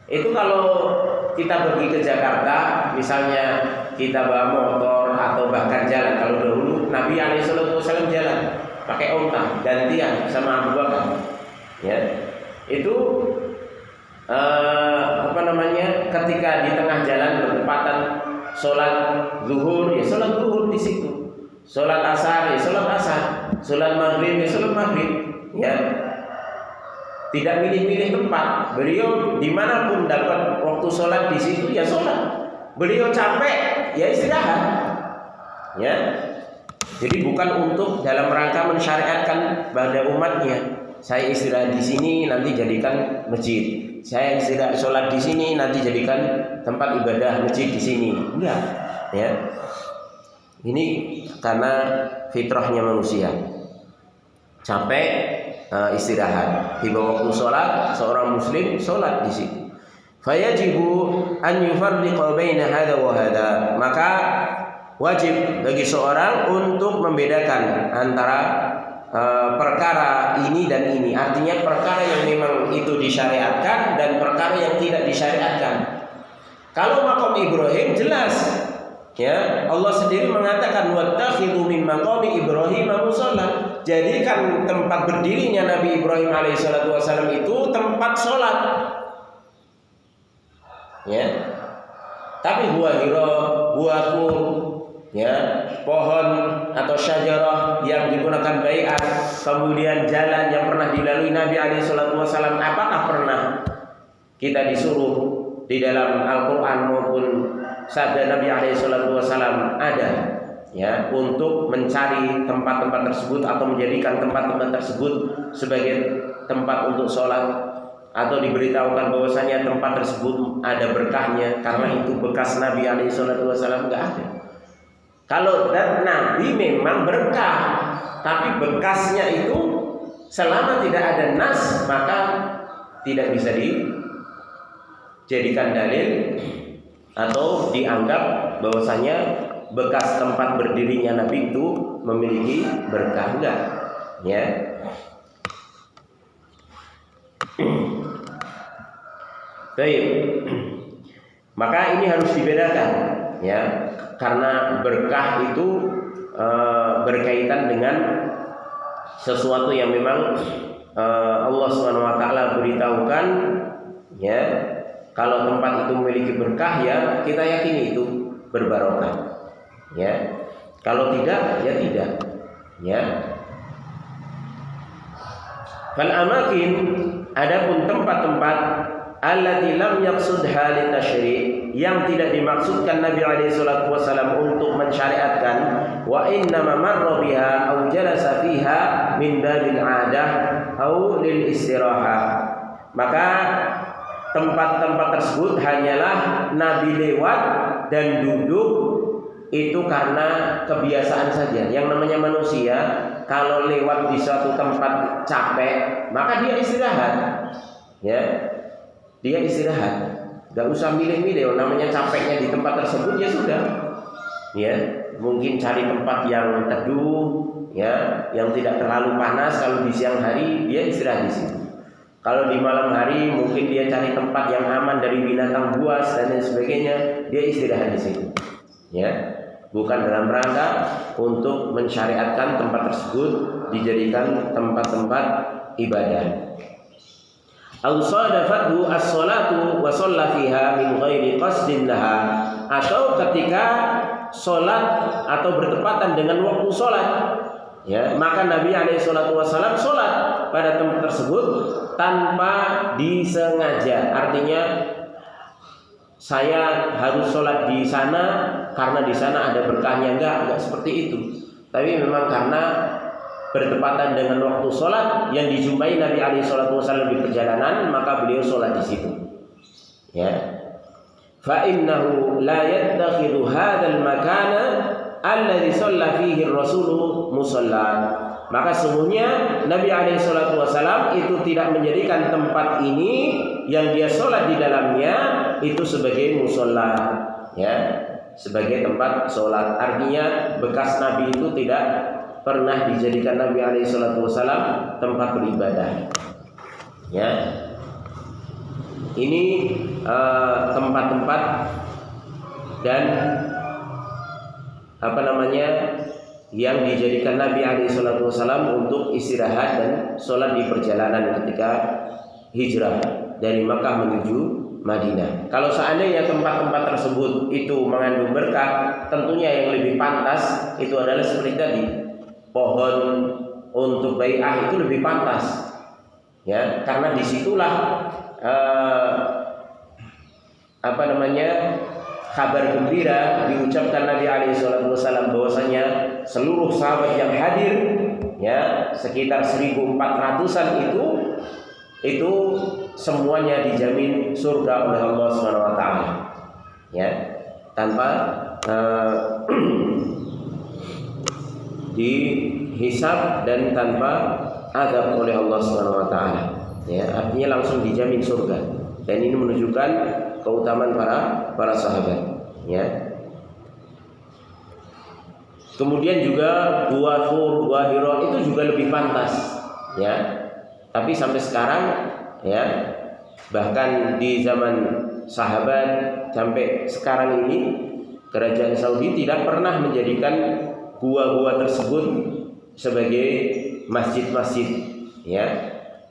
itu kalau kita pergi ke Jakarta, misalnya kita bawa motor atau bahkan jalan. Kalau dahulu Nabi SAW jalan pakai onta, gantian sama Abu Bakar. Ya, itu ketika di tengah jalan bertepatan sholat zuhur, ya sholat zuhur di situ. Sholat asar, ya sholat asar. Sholat maghrib, ya sholat maghrib. Ya, tidak milih-milih tempat. Beliau dimanapun dapat waktu sholat di situ, ya sholat. Beliau capek, ya istirahat. Ya, jadi bukan untuk dalam rangka mensyariatkan pada umatnya. Saya istirahat di sini, nanti jadikan masjid. Saya istirahat sholat di sini, nanti jadikan tempat ibadah masjid di sini. Enggak. Ya, ini karena fitrahnya manusia. capek, istirahat. Tiba waktu sholat, seorang muslim sholat di situ. Fayajibu an yufarriqa baina hadza wa hadza. Maka wajib bagi seorang untuk membedakan antara perkara ini dan ini. Artinya perkara yang memang itu disyariatkan dan perkara yang tidak disyariatkan. Kalau maqam Ibrahim jelas, ya, Allah sendiri mengatakan wattakhidhu min maqami Ibrahim musalla. Jadikan tempat berdirinya Nabi Ibrahim alaihissalatu wassalam itu tempat sholat. Ya. Tapi huwa hira, huwa qur, ya, pohon atau syajarah yang digunakan bai'ah, kemudian jalan yang pernah dilalui Nabi alaihissalatu wassalam, apakah pernah kita disuruh di dalam Al-Qur'an maupun sabda Nabi alaihissalatu wassalam ada, ya, untuk mencari tempat-tempat tersebut atau menjadikan tempat-tempat tersebut sebagai tempat untuk sholat, atau diberitahukan bahwasanya tempat tersebut ada berkahnya karena itu bekas Nabi alaihissalatu wassalam? Enggak ada. Kalau Nabi memang berkah, tapi bekasnya itu selama tidak ada nas maka tidak bisa dijadikan dalil atau dianggap bahwasanya bekas tempat berdirinya Nabi itu memiliki berkah. Enggak, ya. Baik. Maka ini harus dibedakan, ya, karena berkah itu berkaitan dengan sesuatu yang memang Allah SWT beritahukan, ya, kalau tempat itu memiliki berkah, ya kita yakini itu berbarokah, ya. Kalau tidak, ya tidak, ya. Fal amakin, adapun tempat-tempat allati lam yaqsudha li tasyri', yang tidak dimaksudkan Nabi alaihi salatu wasallam untuk mensyariatkan, wa inna ma marra biha aw jalasa fiha min babil 'adah aw lil istirahah, maka tempat-tempat tersebut hanyalah Nabi lewat dan duduk itu karena kebiasaan saja. Yang namanya manusia kalau lewat di suatu tempat capek, maka dia istirahat, ya. Dia istirahat, gak usah milih-milih. Namanya capeknya di tempat tersebut, ya sudah, ya. Mungkin cari tempat yang teduh, ya, yang tidak terlalu panas. Kalau di siang hari dia istirahat di situ. Kalau di malam hari mungkin dia cari tempat yang aman dari binatang buas dan lain sebagainya, dia istirahat di situ, ya. Bukan dalam rangka untuk mensyariatkan tempat tersebut dijadikan tempat-tempat ibadah. Aw sadafathu as-salatu wa shalla fiha min ghairi qasdin laha, atau ketika sholat atau bertepatan dengan waktu sholat, ya, maka Nabi alaihi salatu wasallam sholat pada tempat tersebut tanpa disengaja. Artinya saya harus sholat di sana karena di sana ada berkahnya, enggak seperti itu. Tapi memang karena bertepatan dengan waktu sholat yang dijumpai Nabi alaihi salatu wasallam di perjalanan, maka beliau sholat di situ, ya. Fa innahu la yattakhidhu hadzal makana alladhi shalla fihi ar-rasul musalla, maka sungguhnya Nabi alaihi salatu wasallam itu tidak menjadikan tempat ini yang dia sholat di dalamnya itu sebagai musalla, ya, sebagai tempat sholat. Artinya bekas Nabi itu tidak pernah dijadikan Nabi alaihi salatu wasallam tempat beribadah, ya. Ini tempat-tempat dan yang dijadikan Nabi alaihi salatu wasallam untuk istirahat dan sholat di perjalanan ketika hijrah dari Makkah menuju Madinah. Kalau seandainya tempat-tempat tersebut itu mengandung berkah, tentunya yang lebih pantas itu adalah seperti tadi, pohon untuk bai'ah itu lebih pantas, ya, karena disitulah kabar gembira diucapkan Nabi alaihi salatu wasallam bahwasanya seluruh sahabat yang hadir, ya, sekitar 1400-an itu semuanya dijamin surga oleh Allah Subhanahu wa taala, ya, tanpa dihisab dan tanpa azab oleh Allah Subhanahu wa taala. Ya, artinya langsung dijamin surga. Dan ini menunjukkan keutamaan para sahabat, ya. Kemudian juga Gua Thur, Gua Hira itu juga lebih pantas, ya. Tapi sampai sekarang, ya, bahkan di zaman sahabat sampai sekarang ini kerajaan Saudi tidak pernah menjadikan gua-gua tersebut sebagai masjid-masjid, ya.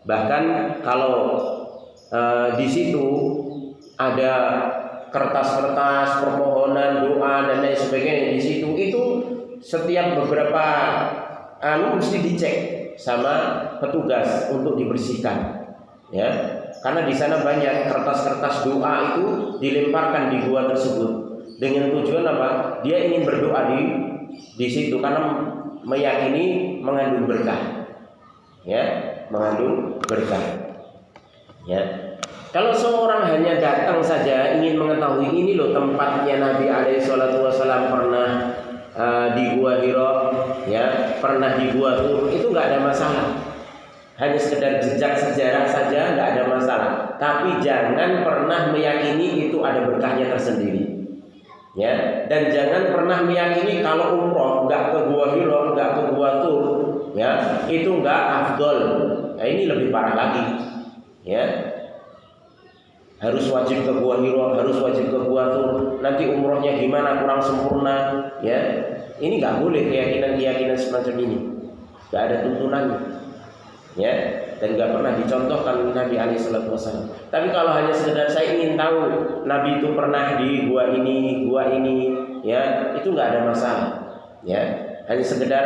Bahkan kalau di situ ada kertas-kertas permohonan, doa dan lain sebagainya di situ, itu setiap beberapa mesti dicek sama petugas untuk dibersihkan, ya. Karena di sana banyak kertas-kertas doa itu dilemparkan di gua tersebut dengan tujuan apa? Dia ingin berdoa di situ karena meyakini mengandung berkah, ya, mengandung berkah. Ya, kalau seorang hanya datang saja ingin mengetahui ini loh tempatnya Nabi Alaihissalam pernah di Gua Hira, ya, pernah di Gua Thur, itu nggak ada masalah. Hanya sekedar jejak sejarah saja nggak ada masalah. Tapi jangan pernah meyakini itu ada berkahnya tersendiri, ya. Dan jangan pernah meyakini kalau umroh nggak ke Gua Hira, nggak ke Gua Thur, ya, itu nggak afdol. Nah, ini lebih parah lagi. Ya, harus wajib ke Gua Hira, harus wajib ke Gua Thur. Nanti umrohnya gimana, kurang sempurna, ya. Ini nggak boleh keyakinan semacam ini. Nggak ada tuntunannya, ya. Dan nggak pernah dicontohkan Nabi Alaihissalam. Tapi kalau hanya sekedar saya ingin tahu Nabi itu pernah di gua ini, ya, itu nggak ada masalah, ya. Hanya sekedar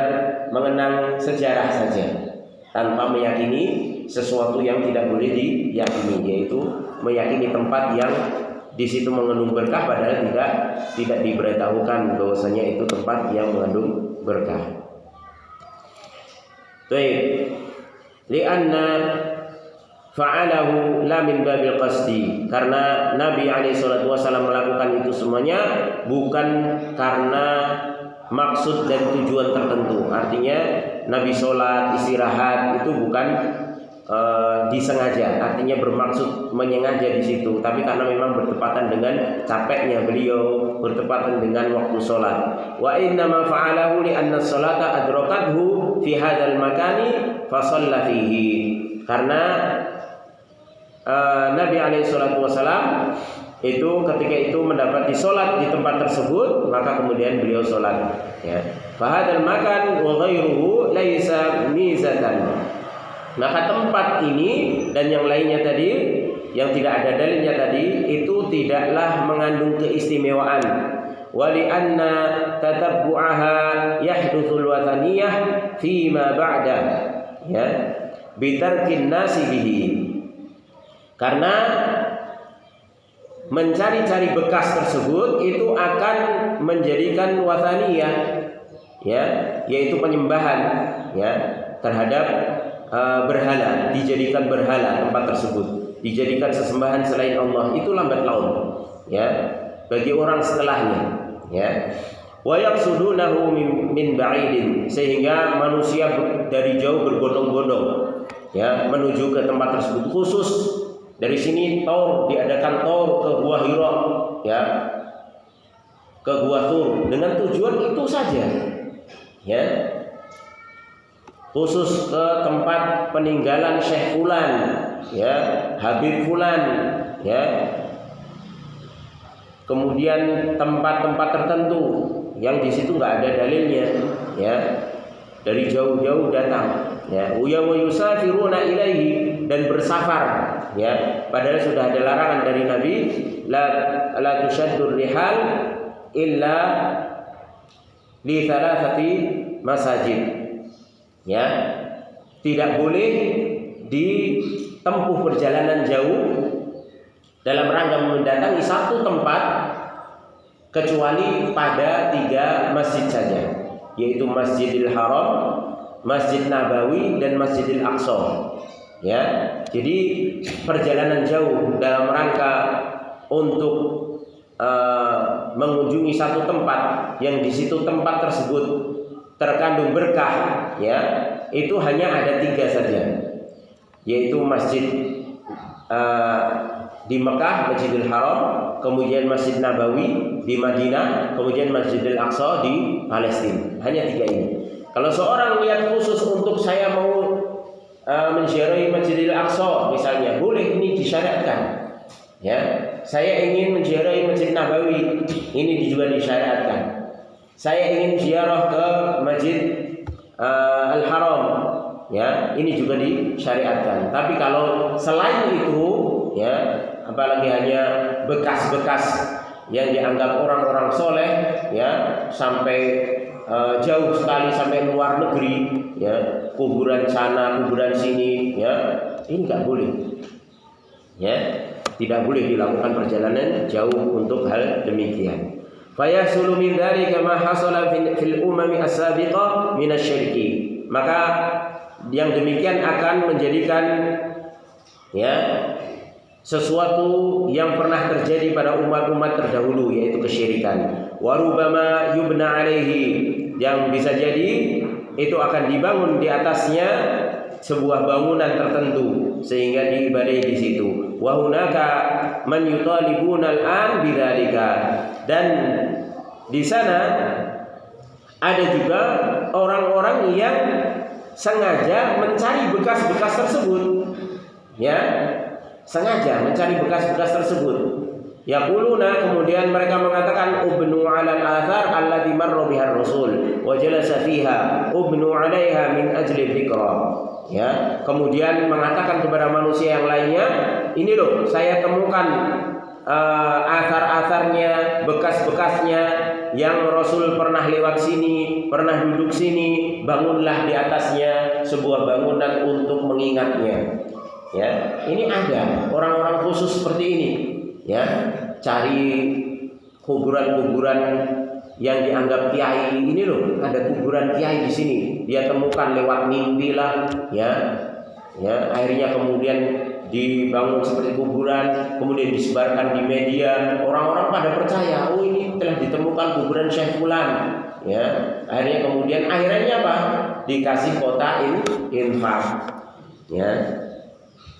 mengenang sejarah saja, tanpa meyakini sesuatu yang tidak boleh diyakini, yaitu meyakini tempat yang di situ mengandung berkah padahal tidak diberitahukan bahwasanya itu tempat yang mengandung berkah. Baik, li'anna fa'alahu la min babil qasdi, karena Nabi alaihissalatu wasallam melakukan itu semuanya bukan karena maksud dan tujuan tertentu. Artinya Nabi sholat istirahat itu bukan disengaja, artinya bermaksud menyengaja di situ, tapi karena memang bertepatan dengan capeknya beliau, bertepatan dengan waktu sholat. Wa inna ma fa'alahu li anna sholata adrakathu fi hadzal makani fa shalla fihi. Karena Nabi alaihi salatu wasallam itu ketika itu mendapati sholat di tempat tersebut, maka kemudian beliau sholat, ya. Fa hadzal makan wa ghairuhu laisa mizatan. Maka tempat ini dan yang lainnya tadi yang tidak ada dalilnya tadi itu tidaklah mengandung keistimewaan. Wa li anna tatabbu'aha yahdutsul wathaniyah fi ma ba'da, ya, bitarkin nasi bihi. Karena mencari-cari bekas tersebut itu akan menjadikan wathaniyah, ya, yaitu penyembahan, ya, terhadap berhala, dijadikan berhala tempat tersebut, dijadikan sesembahan selain Allah, itu lambat laun, ya, bagi orang setelahnya, ya. Wa yaqsudunahu min ba'idin, sehingga manusia dari jauh berbondong-bondong, ya, menuju ke tempat tersebut. Khusus dari sini diadakan tour ke Gua Hira, ya, ke Gua Thur dengan tujuan itu saja, ya. Khusus ke tempat peninggalan Syekh Fulan, ya, Habib Fulan, ya. Kemudian tempat-tempat tertentu yang di situ nggak ada dalilnya, ya, dari jauh-jauh datang, ya. Wa yusafiruna ilaihi, dan bersafar, ya. Padahal sudah ada larangan dari Nabi, la tushaddur rihal illa li thalathati masajid, ya. Tidak boleh ditempuh perjalanan jauh dalam rangka mendatangi satu tempat kecuali pada 3 masjid saja, yaitu Masjidil Haram, Masjid Nabawi, dan Masjidil Aqsa, ya. Jadi perjalanan jauh dalam rangka untuk mengunjungi satu tempat yang di situ tempat tersebut terkandung berkah, ya, itu hanya ada 3 saja, yaitu masjid di Mekah, Masjidil Haram, kemudian Masjid Nabawi di Madinah, kemudian Masjidil Aqsa di Palestina. Hanya 3 ini. Kalau seorang niat khusus untuk saya mau menziarahi Masjidil Aqsa misalnya, boleh, ini disyariatkan. Ya, saya ingin menziarahi Masjid Nabawi, ini juga disyariatkan. Saya ingin ziarah ke Masjid Al-Haram, ya, ini juga disyariatkan. Tapi kalau selain itu, ya, apalagi hanya bekas-bekas yang dianggap orang-orang soleh, ya, sampai jauh sekali sampai luar negeri, ya, kuburan sana, kuburan sini, ya, ini nggak boleh, ya, tidak boleh dilakukan perjalanan jauh untuk hal demikian. Fayasulu min dzalika ma hasala fil umami as-sabiqah min asy-syirki. Maka yang demikian akan menjadikan, ya, sesuatu yang pernah terjadi pada umat-umat terdahulu, yaitu kesyirikan. Warubama yubna alaihi, yang bisa jadi itu akan dibangun di atasnya sebuah bangunan tertentu sehingga diibadahi di situ. Wa hunaka man yutalibuna al-an bidzalika, dan di sana ada juga orang-orang yang sengaja mencari bekas-bekas tersebut, ya, sengaja mencari bekas-bekas tersebut. Yaquluna, kemudian mereka mengatakan ubnu 'alal athar allati marra biha ar-rasul wa jalasa fiha ubnu 'alaiha min ajli dzikra. Ya, kemudian mengatakan kepada manusia yang lainnya, ini loh saya temukan athar-atharnya, bekas-bekasnya yang Rasul pernah lewat sini, pernah duduk sini, bangunlah di atasnya sebuah bangunan untuk mengingatnya. Ya, ini ada orang-orang khusus seperti ini, ya, cari kuburan-kuburan yang dianggap kiai. Ini loh, ada kuburan kiai di sini, dia temukan lewat mimpi lah, ya, ya, akhirnya kemudian dibangun seperti kuburan, kemudian disebarkan di media, orang-orang pada percaya, oh ini telah ditemukan kuburan Syekh Fulan, ya, akhirnya kemudian akhirnya apa? Dikasih kota infak, ya,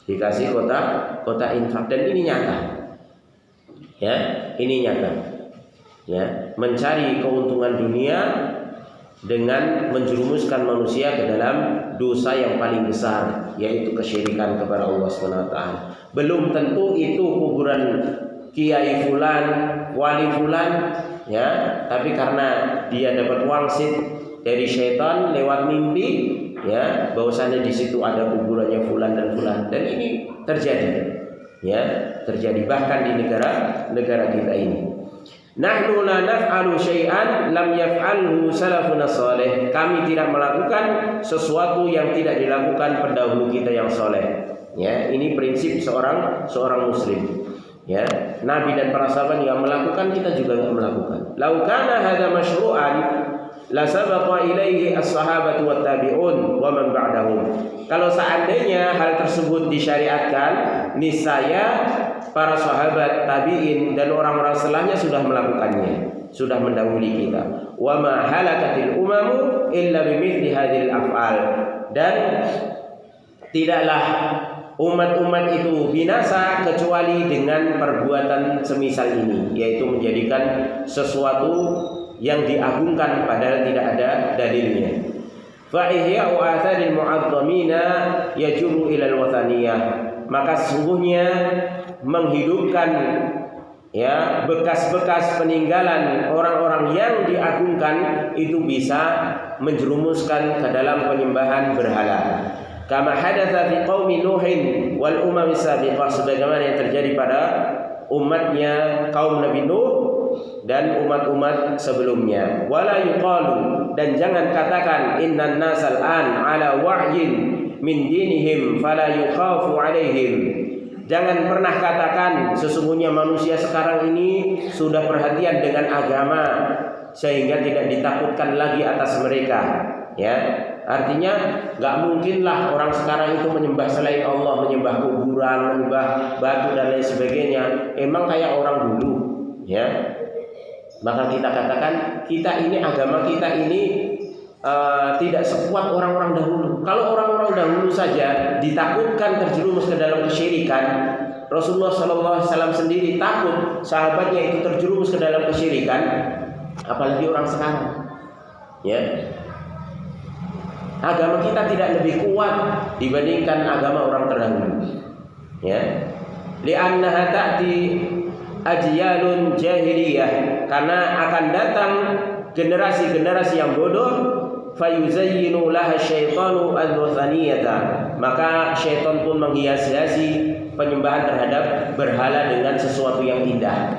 dikasih kota infak, dan ini nyata, ya, ini nyata, ya, mencari keuntungan dunia dengan menjerumuskan manusia ke dalam dosa yang paling besar, yaitu kesyirikan kepada Allah SWT. Belum tentu itu kuburan kiai fulan, wali fulan, ya, tapi karena dia dapat wangsit dari syaitan lewat mimpi, ya, bahwasanya di situ ada kuburannya fulan dan fulan, dan ini terjadi, ya, terjadi bahkan di negara kita ini. Nahnu la naf'alu syai'an lam yaf'alhu salafuna salih. Kami tidak melakukan sesuatu yang tidak dilakukan pendahulu kita yang soleh. Ya, ini prinsip seorang muslim. Ya, Nabi dan para sahabat yang melakukan, kita juga enggak melakukan. Lau kana hadza masyru'an la sabaqa ilaihi as-sahabatu wat tabi'un wa man ba'dahum. Kalau seandainya hal tersebut disyariatkan, niscaya para sahabat, tabi'in, dan orang-orang setelahnya sudah melakukannya, sudah mendahului kita. Wa ma halakatil umamu illa bimithli hadhil af'al. Dan tidaklah umat-umat itu binasa kecuali dengan perbuatan semisal ini, yaitu menjadikan sesuatu yang diagungkan padahal tidak ada dalilnya. Fa ihya'u atharil mu'azzamina yajuru ila al-wathaniyah. Maka sesungguhnya menghidupkan, ya, bekas-bekas peninggalan orang-orang yang diagungkan itu bisa menjerumuskan ke dalam penyembahan berhala. Kama hadatsa fi qaumi Nuhin wal umam sabiqah, sebagaimana yang terjadi pada umatnya kaum Nabi Nuh dan umat-umat sebelumnya. Wala yuqalu, dan jangan katakan innan nasal an ala wa'yin min dinihim fala yukhafu alaihim. Jangan pernah katakan sesungguhnya manusia sekarang ini sudah perhatian dengan agama sehingga tidak ditakutkan lagi atas mereka, ya. Artinya nggak mungkinlah orang sekarang itu menyembah selain Allah, menyembah kuburan, menyembah batu dan lain sebagainya. Emang kayak orang dulu, ya. Maka kita katakan kita ini, agama kita ini tidak sekuat orang-orang dahulu. Kalau orang-orang dahulu saja ditakutkan terjerumus ke dalam kesyirikan, Rasulullah SAW sendiri takut sahabatnya itu terjerumus ke dalam kesyirikan, apalagi orang sekarang. Ya, agama kita tidak lebih kuat dibandingkan agama orang terdahulu. Ya, li'annaha ta'ti ajyalun jahiliyah, karena akan datang generasi-generasi yang bodoh. Fayuzayyinu laha syaitanu al-wathaniyata, maka syaitan pun menghias-hiasi penyembahan terhadap berhala dengan sesuatu yang indah,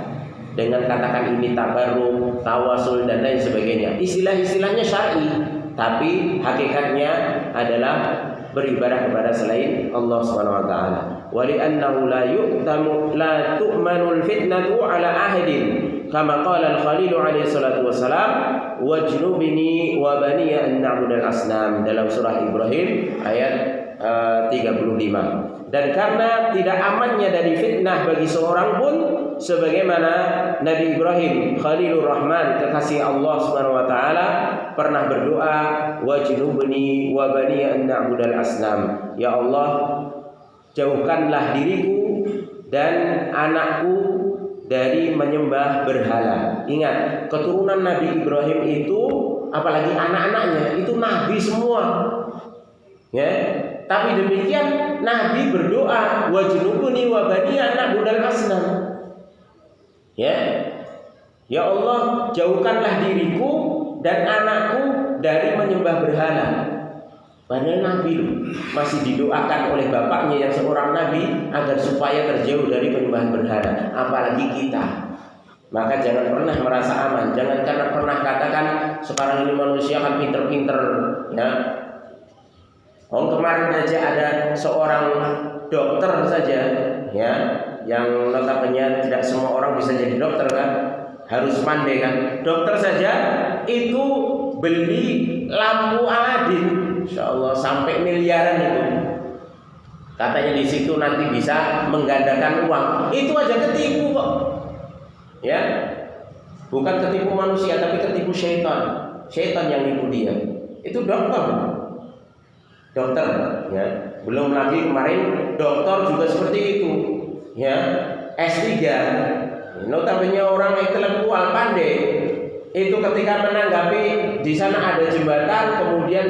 dengan katakan ini tabarruk, tawasul dan lain sebagainya. Istilah-istilahnya syar'i, tapi hakikatnya adalah beribadah kepada selain Allah Subhanahu wa taala. Wa li'annahu la tu'manul fitnatu ala ahadin, kama qala al-Khalil alaihi salatu wassalam, wajnubni wa baniya an na'budal asnam, dalam surah Ibrahim ayat 35. Dan karena tidak amannya dari fitnah bagi seorang pun, sebagaimana Nabi Ibrahim Khalilur Rahman, kekasih Allah Subhanahu wa taala, pernah berdoa, wajnubni wa baniya an na'budal asnam, ya Allah, jauhkanlah diriku dan anakku dari menyembah berhala. Ingat, keturunan Nabi Ibrahim itu, apalagi anak-anaknya, itu nabi semua. Ya, tapi demikian Nabi berdoa, wajnubni wa baniya an na'budal asnam. Ya, ya Allah, jauhkanlah diriku dan anakku dari menyembah berhala. Padahal Nabi masih didoakan oleh bapaknya yang seorang Nabi agar supaya terjauh dari penyembahan berhala. Apalagi kita. Maka jangan pernah merasa aman. Jangan karena pernah katakan sekarang ini manusia kan pinter-pinter. Ya. Kemarin aja ada seorang dokter saja, ya, yang notabene tidak semua orang bisa jadi dokter kan, harus pandai kan. Dokter saja itu beli lampu Aladin, Insya Allah sampai miliaran itu. Katanya di situ nanti bisa menggandakan uang. Itu aja ketipu kok. Ya, bukan ketipu manusia tapi ketipu syaitan. Syaitan yang nipu dia. Itu dokter. Dokter, ya. Belum lagi kemarin dokter juga seperti itu. Ya, S3. Notabene orang intelektual pandai. Itu ketika menanggapi di sana ada jembatan, kemudian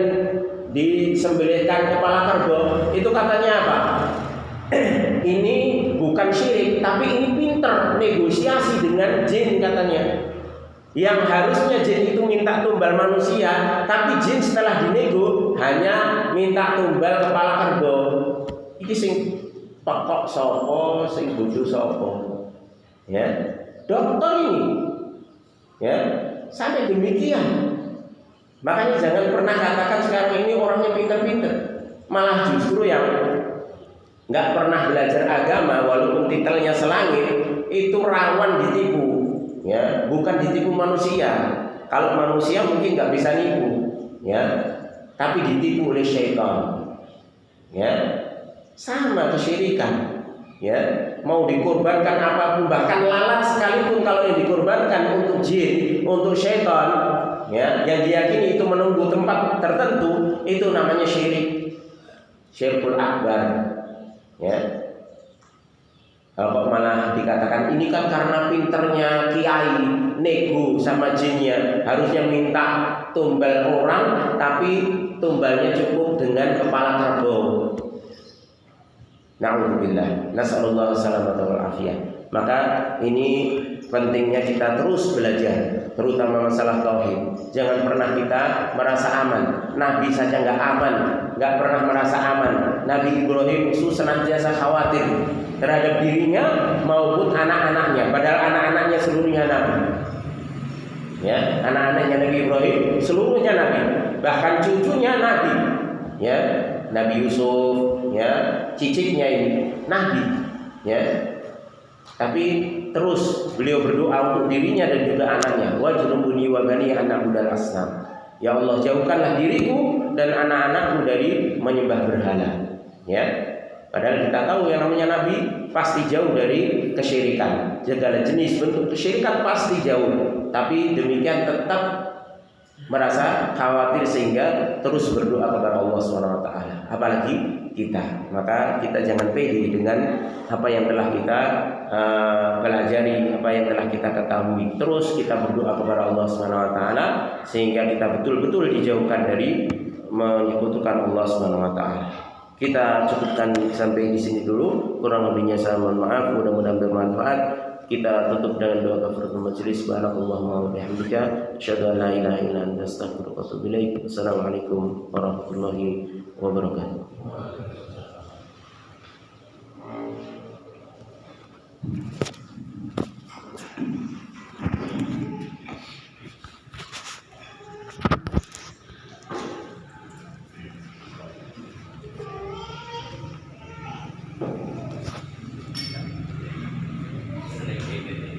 disembelihkan kepala kerbau, itu katanya apa? Ini bukan syirik, tapi ini pinter negosiasi dengan jin katanya. Yang harusnya jin itu minta tumbal manusia, tapi jin setelah dinego hanya minta tumbal kepala kerbau. Iki sing pekok sopo, sing bodoh sopo. Ya, dokter ini. Ya, sampai demikian. Makanya jangan pernah katakan sekarang ini orangnya pinter-pinter. Malah justru yang nggak pernah belajar agama, walaupun titelnya selangit, itu rawan ditipu. Ya, bukan ditipu manusia. Kalau manusia mungkin nggak bisa nipu, ya, tapi ditipu oleh syaitan. Ya, sama kesyirikan. Ya, mau dikorbankan apapun, bahkan lalat sekalipun kalau yang dikorbankan untuk jin, untuk syaitan, ya, yang diyakini itu menunggu tempat tertentu, itu namanya syirik, syirkul akbar. Ya, kalau malah dikatakan ini kan karena pinternya kiai nego sama jinnya, harusnya minta tumbal orang, tapi tumbalnya cukup dengan kepala kerbau. Na'udzubillah, nas'alullah salamata wal afiyah. Maka ini pentingnya kita terus belajar, terutama masalah tauhid. Jangan pernah kita merasa aman. Nabi saja nggak aman, nggak pernah merasa aman. Nabi Ibrahim itu senantiasa khawatir terhadap dirinya maupun anak-anaknya. Padahal anak-anaknya seluruhnya Nabi. Ya, anak-anaknya Nabi Ibrahim seluruhnya Nabi, bahkan cucunya Nabi. Ya, Nabi Yusuf, ya, cicitnya ini Nabi. Ya. Tapi terus beliau berdoa untuk dirinya dan juga anaknya. Wajnubni wa bani an na'budal asnam. Ya Allah, jauhkanlah diriku dan anak-anakku dari menyembah berhala. Ya. Padahal kita tahu yang namanya Nabi pasti jauh dari kesyirikan. Segala jenis bentuk kesyirikan pasti jauh. Tapi demikian tetap merasa khawatir sehingga terus berdoa kepada Allah Subhanahu wa taala. Apalagi kita. Maka kita jangan pede dengan apa yang telah kita pelajari, apa yang telah kita ketahui. Terus kita berdoa kepada Allah Subhanahu wa taala sehingga kita betul-betul dijauhkan dari menyekutukan Allah Subhanahu wa taala. Kita cukupkan sampai di sini dulu. Kurang lebihnya saya mohon maaf. Mudah-mudahan bermanfaat. Kita tutup dengan doa kafaratul majelis. Subhanakallahumma wa bihamdika asyhadu an la ilaha illa anta astaghfiruka wa atubu ilaik. Wassalamualaikum warahmatullahi wabarakatuh.